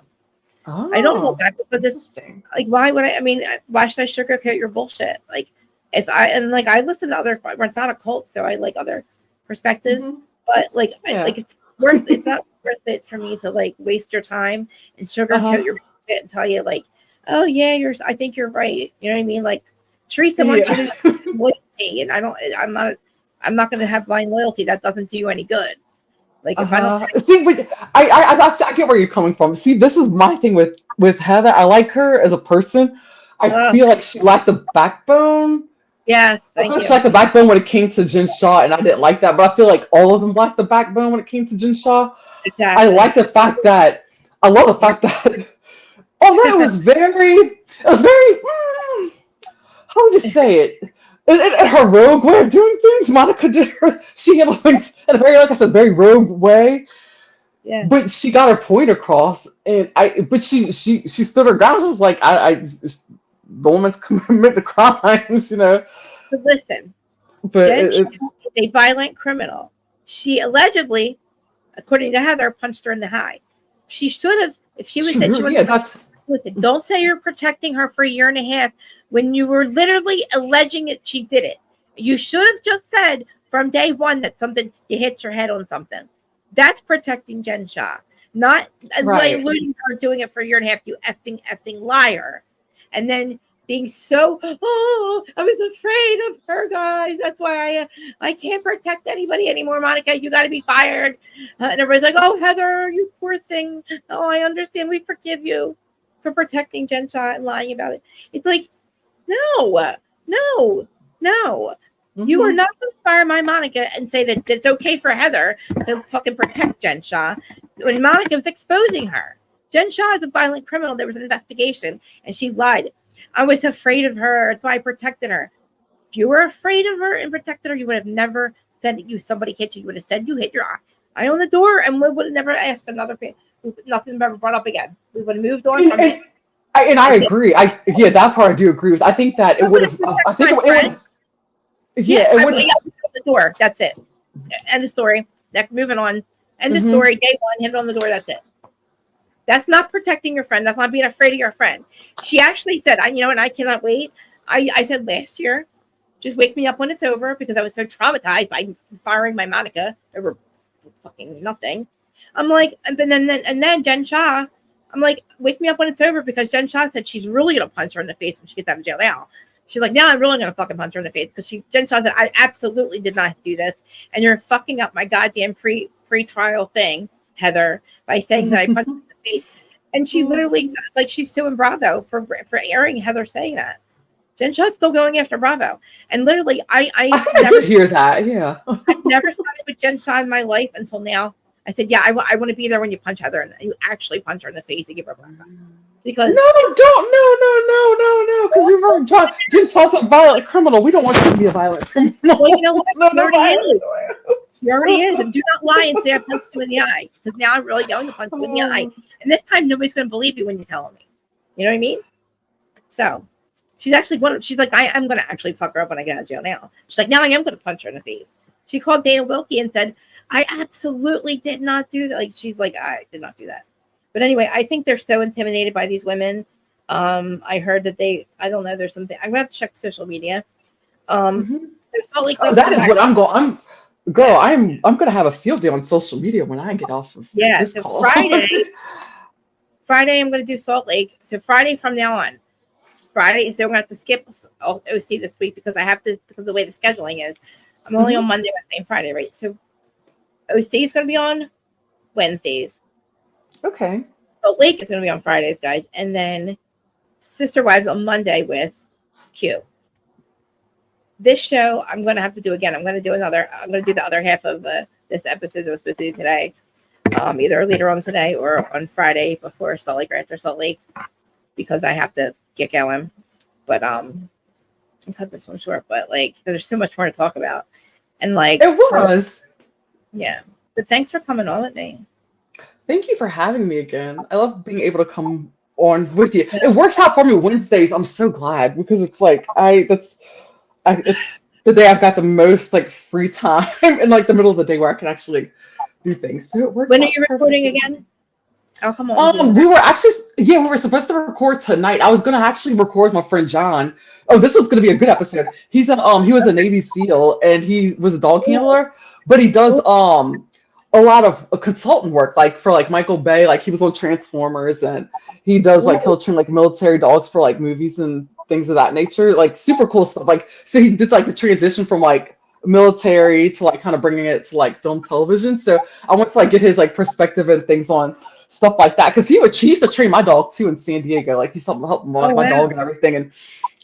Oh, I don't hold back because it's like, why would I mean, why should I sugarcoat your bullshit? Like, if I listen to other, it's not a cult, so I like other perspectives, but like, it's not worth it for me to like waste your time and sugarcoat your shit and tell you like, oh yeah, I think you're right. You know what I mean? Like, Teresa wants you to have loyalty, and I'm not going to have blind loyalty. That doesn't do you any good. Like, if I don't see, but I get where you're coming from. See, this is my thing with Heather. I like her as a person. I feel like she lacked the backbone. Yes, I feel like she lacked the backbone when it came to Jen Shaw, and I didn't like that. But I feel like all of them lacked the backbone when it came to Jen Shaw. Exactly. I love the fact that it was very how would you say it? In her rogue way of doing things, Monica she handled things in a very, like I said, very rogue way. Yeah. But she got her point across, and she stood her ground. She was like, the woman's committed crimes, you know. But listen, but Jen is a violent criminal. She allegedly, according to Heather, punched her in the eye. She should have, if she was listen, don't say you're protecting her for a year and a half when you were literally alleging that she did it. You should have just said from day one that you hit your head on something. That's protecting Jen Shaw, not alluding her doing it for a year and a half. You effing liar, and then being so I was afraid of her, guys. That's why I can't protect anybody anymore, Monica. You got to be fired. And everybody's like, oh, Heather, you poor thing. Oh, I understand. We forgive you for protecting Jen Shaw and lying about it. It's like, no. You are not going to fire my Monica and say that it's okay for Heather to fucking protect Jen Shaw when Monica was exposing her. Jen Shaw is a violent criminal. There was an investigation and she lied. I was afraid of her. That's why I protected her. If you were afraid of her and protected her, you would have never said somebody hit you. You would have said you hit your eye on the door, and we would have never asked another thing. Nothing ever brought up again. We would have moved on from it. I agree. That part I do agree with. I think that it would have. I think it would. Yeah, it would. The door. That's it. End of story. Moving on. End of story. Day one. Hit it on the door. That's it. That's not protecting your friend. That's not being afraid of your friend. She actually said, and I cannot wait. I said last year, just wake me up when it's over because I was so traumatized by firing my Monica over fucking nothing. I'm like, and then Jen Shaw, I'm like, wake me up when it's over because Jen Shaw said she's really going to punch her in the face when she gets out of jail now. She's like, now I'm really going to fucking punch her in the face because Jen Shaw said, I absolutely did not do this. And you're fucking up my goddamn pre-trial thing, Heather, by saying that I punched her in the face. And she literally says, like, she's suing Bravo for airing Heather saying that. Jen Shaw's still going after Bravo. And literally, I did hear that, yeah. I've never sided with Jen Shaw in my life until now. I said, yeah, I want to be there when you punch Heather and you actually punch her in the face and give her a Bravo. Because no, because you're wrong. Jen Shaw's a violent criminal. We don't want you to be a violent criminal. Well, you know what? She already is. And do not lie and say I punched you in the eye. Because now I'm really going to punch you in the eye. And this time, nobody's going to believe you when you tell me. You know what I mean? So, she's like, I'm going to actually fuck her up when I get out of jail now. She's like, now I am going to punch her in the face. She called Dana Wilkie and said, I absolutely did not do that. Like, she's like, I did not do that. But anyway, I think they're so intimidated by these women. I heard that I don't know, there's something. I'm going to have to check social media. That is what I'm going. I'm going to have a field day on social media when I get off of this call. Friday, I'm going to do Salt Lake. So Friday from now on. Friday, so we're going to have to skip OC this week because because of the way the scheduling is. I'm only on Monday, Wednesday, and Friday, right? So OC is going to be on Wednesdays. Okay. Salt Lake is going to be on Fridays, guys. And then Sister Wives on Monday with Q. This show, I'm going to have to do again. I'm going to do the other half of this episode that I was supposed to do today. Either later on today or on Friday before Salt Lake or after Salt Lake because I have to get going. But I cut this one short, but like there's so much more to talk about. And like it was. Yeah. But thanks for coming on with me. Thank you for having me again. I love being able to come on with you. It works out for me Wednesdays. I'm so glad because it's like it's the day I've got the most like free time in like the middle of the day where I can actually do things. So it works When are out you recording perfectly. again? Oh, come on. We were actually, we were supposed to record tonight. I was gonna actually record with my friend John. Oh, this was gonna be a good episode. He was a Navy SEAL and he was a dog handler, but he does a lot of consultant work, like for like Michael Bay, like he was on Transformers, and he does like he'll train like military dogs for like movies and things of that nature, like super cool stuff. Like so he did like the transition from like military to like kind of bringing it to like film television. So I want to like get his like perspective and things on stuff like that, because he used to train my dog too in San Diego. Like he's helping my dog and everything,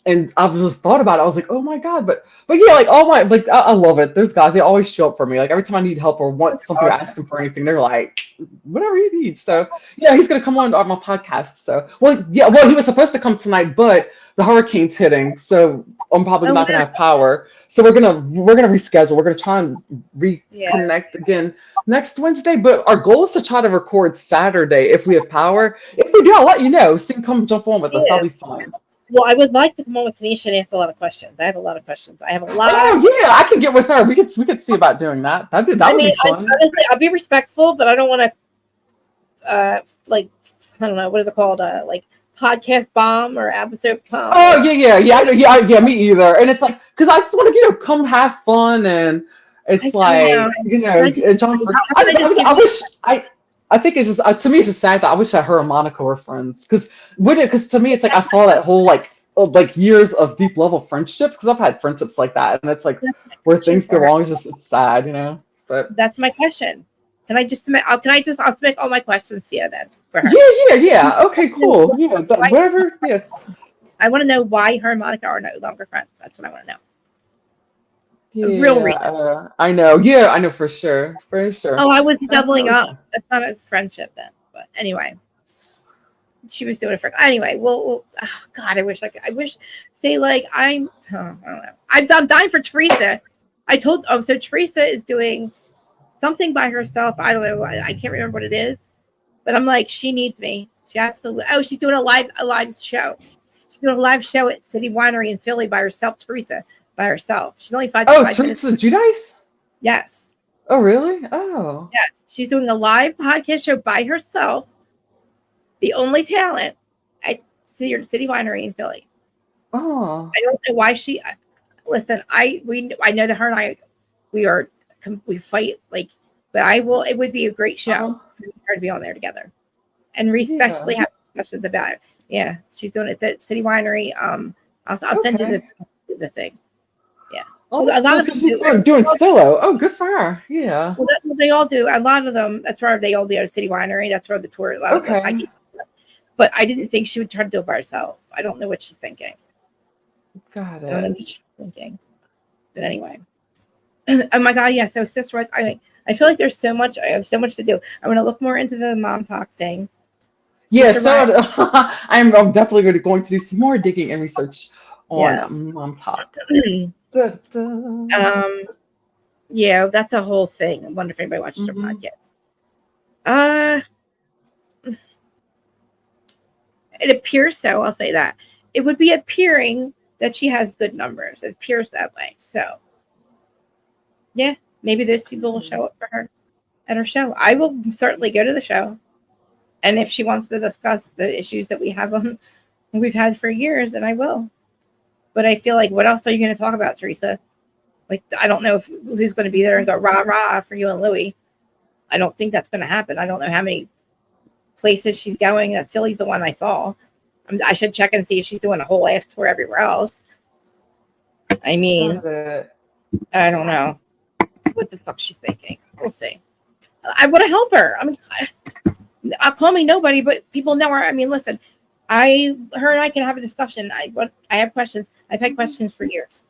and I was just thought about it. I was like, oh my god, but yeah, like all my like I love it. Those guys, they always show up for me. Like every time I need help or want something or ask them for anything, they're like, whatever you need. So yeah, he's gonna come on my podcast. So he was supposed to come tonight, but the hurricane's hitting, so I'm probably not gonna have power. So we're gonna reschedule. We're gonna try and reconnect again next Wednesday. But our goal is to try to record Saturday if we have power. If we do, I'll let you know. So you can come jump on with us. That'll be fun. Well, I would like to come on with Tanisha and ask a lot of questions. I have a lot of questions. I have a lot. Oh yeah, I can get with her. We could see about doing that. That would be fun. Honestly, I'll be respectful, but I don't want to like I don't know what is it called, like podcast bomb or episode bomb. Oh yeah. Me either. And it's like because I just want to come have fun, and it's John. I think it's just to me it's just sad that I wish that her and Monica were friends, because to me it's like I saw that whole like years of deep level friendships, because I've had friendships like that, and it's like where things go wrong, it's sad, But that's my question. Can I just submit? I'll submit all my questions to you then. For her. Yeah. Okay, cool. Yeah, whatever. Yeah. I want to know why her and Monica are no longer friends. That's what I want to know. Yeah, real reason. I know. Yeah, I know for sure. Oh, I was doubling up. That's not a friendship then. But anyway, she was doing it for. Anyway, well, oh God, I wish. Say like I don't know. I'm dying for Teresa. So Teresa is doing something by herself. I don't know. I can't remember what it is. But I'm like, she needs me. She absolutely. Oh, she's doing a live show. She's doing a live show at City Winery in Philly by herself. Teresa. By herself. She's only 5 minutes. Oh, Teresa Giudice? Yes. Oh, really? Oh. Yes. She's doing a live podcast show by herself. The only talent at City Winery in Philly. Oh. I don't know why she. Listen, I know that her and I, we fight like, but I will. It would be a great show for her to be on there together, and respectfully have discussions about it. Yeah, she's doing it at City Winery. I'll send you the thing. Yeah. Oh, a lot of them doing Stillo. Oh, good for her. Yeah. Well, that's what they all do. A lot of them. That's where they all do at City Winery. That's where the tour. But I didn't think she would try to do it by herself. I don't know what she's thinking. Got it. I don't know what she's thinking. But anyway. Oh my God, yeah. So Sister Rights, I feel like there's so much. I have so much to do. I'm going to look more into the mom talk thing. Yeah, I'm definitely going to do some more digging and research on mom talk. Yeah, that's a whole thing. I wonder if anybody watches her podcast. It appears so. I'll say that it would be appearing that she has good numbers. It appears that way. So, yeah, maybe those people will show up for her at her show. I will certainly go to the show, and if she wants to discuss the issues that we've had for years, then I will. But I feel like, what else are you going to talk about, Teresa? Like, I don't know who's going to be there and go rah for you and Louie. I don't think that's going to happen. I don't know how many places she's going. Philly's the one I saw. I should check and see if she's doing a whole ass tour everywhere else. I mean, I don't know what the fuck she's thinking. We'll see. I want to help her. I mean, I'll call me nobody, but people know her. I mean, listen, her and I can have a discussion. I have questions. I've had questions for years.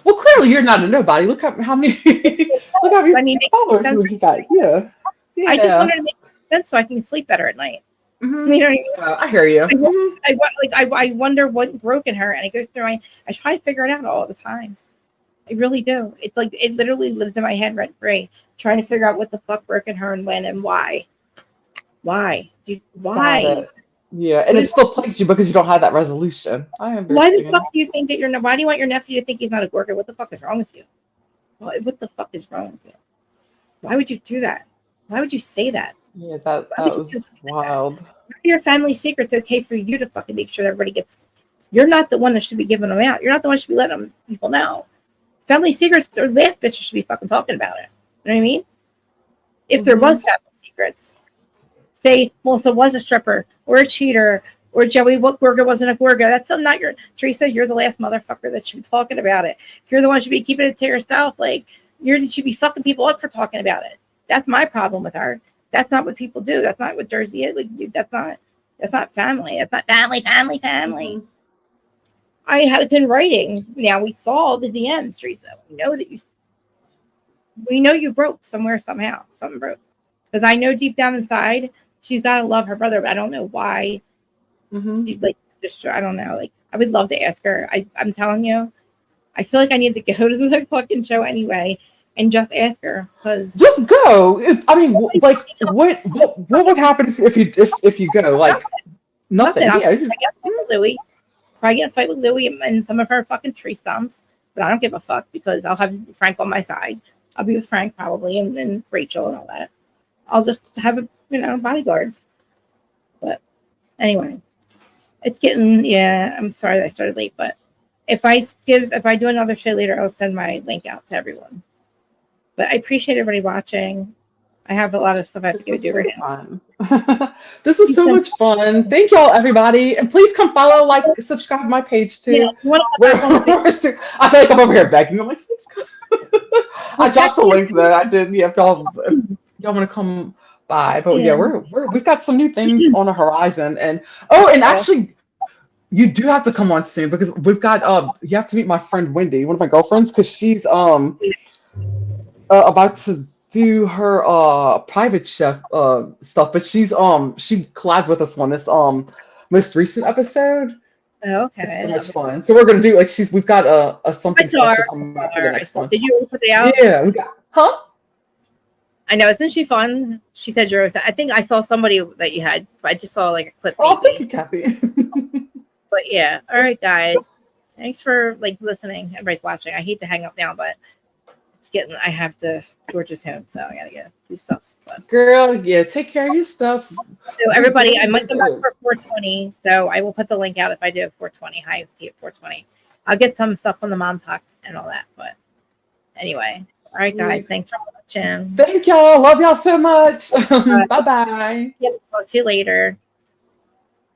Well, clearly you're not a nobody. Look up how many followers you got. Yeah. I just wanted to make sense so I can sleep better at night. Mm-hmm. You know what I mean? I hear you. I wonder what broke in her, and it goes through I try to figure it out all the time. I really do. It's like it literally lives in my head rent free, trying to figure out what the fuck broke in her and when and why. Why? Yeah, and it still plagues you because you don't have that resolution. I understand. Why the fuck do you think that why do you want your nephew to think he's not a worker? What the fuck is wrong with you? What the fuck is wrong with you? Why would you do that? Why would you say that? Yeah, that was wild. Your family secret's okay for you to fucking make sure that everybody gets. You're not the one that should be giving them out. You're not the one that should be letting people know. Family secrets, the last bitch should be fucking talking about it. You know what I mean? If there was family secrets, say Melissa was a stripper or a cheater or Joey Gorga wasn't a Gorga. That's not your Teresa. You're the last motherfucker that should be talking about it. You're the one who should be keeping it to yourself. Like you should be fucking people up for talking about it. That's my problem with her. That's not what people do. That's not what Jersey is. Like, that's not family. That's not family. Mm-hmm. I have it in writing. Now we saw the DMs, Teresa. We know you broke somewhere, somehow. Something broke. Because I know deep down inside, she's got to love her brother, but I don't know why. She's like, I don't know. Like, I would love to ask her. I'm telling you, I feel like I need to go to the fucking show anyway and just ask her. Cause just go. I mean, like, what would happen if you go? Like, nothing. Yeah, probably get a fight with Louie and some of her fucking tree stumps, but I don't give a fuck because I'll have Frank on my side. I'll be with Frank probably and Rachel and all that. I'll just have bodyguards. But anyway, it's getting I'm sorry that I started late, but if I do another show later, I'll send my link out to everyone. But I appreciate everybody watching. I have a lot of stuff I have to go do right now. This is so much fun. Thank y'all, everybody. And please come follow, like, subscribe to my page too. Yeah, I feel like I'm over here begging. I'm like, please come. I dropped the link though. I did. Yeah, if y'all want to come by. But yeah, we've got some new things on the horizon. And actually, you do have to come on soon because we've got you have to meet my friend Wendy, one of my girlfriends, because she's about to do her private chef stuff, but she collabed with us on this most recent episode. Oh, okay. It's so much fun. So we're gonna do we've got a something special coming up for the next one. Did you put it out? Yeah, we got I know, isn't she fun? She said I think I saw somebody that you had. I just saw like a clip. Oh, thank you, Kathy. But yeah, all right, guys. Thanks for listening. Everybody's watching. I hate to hang up now, but I have to. George's home, so I gotta do stuff. But. Girl, yeah, take care of your stuff. So everybody, I might come back for 420, so I will put the link out if I do 420. High tea at 420. I'll get some stuff on the mom talk and all that. But anyway, all right, guys, thanks for watching. Thank y'all. Love y'all so much. Bye bye. Yep, talk to you later.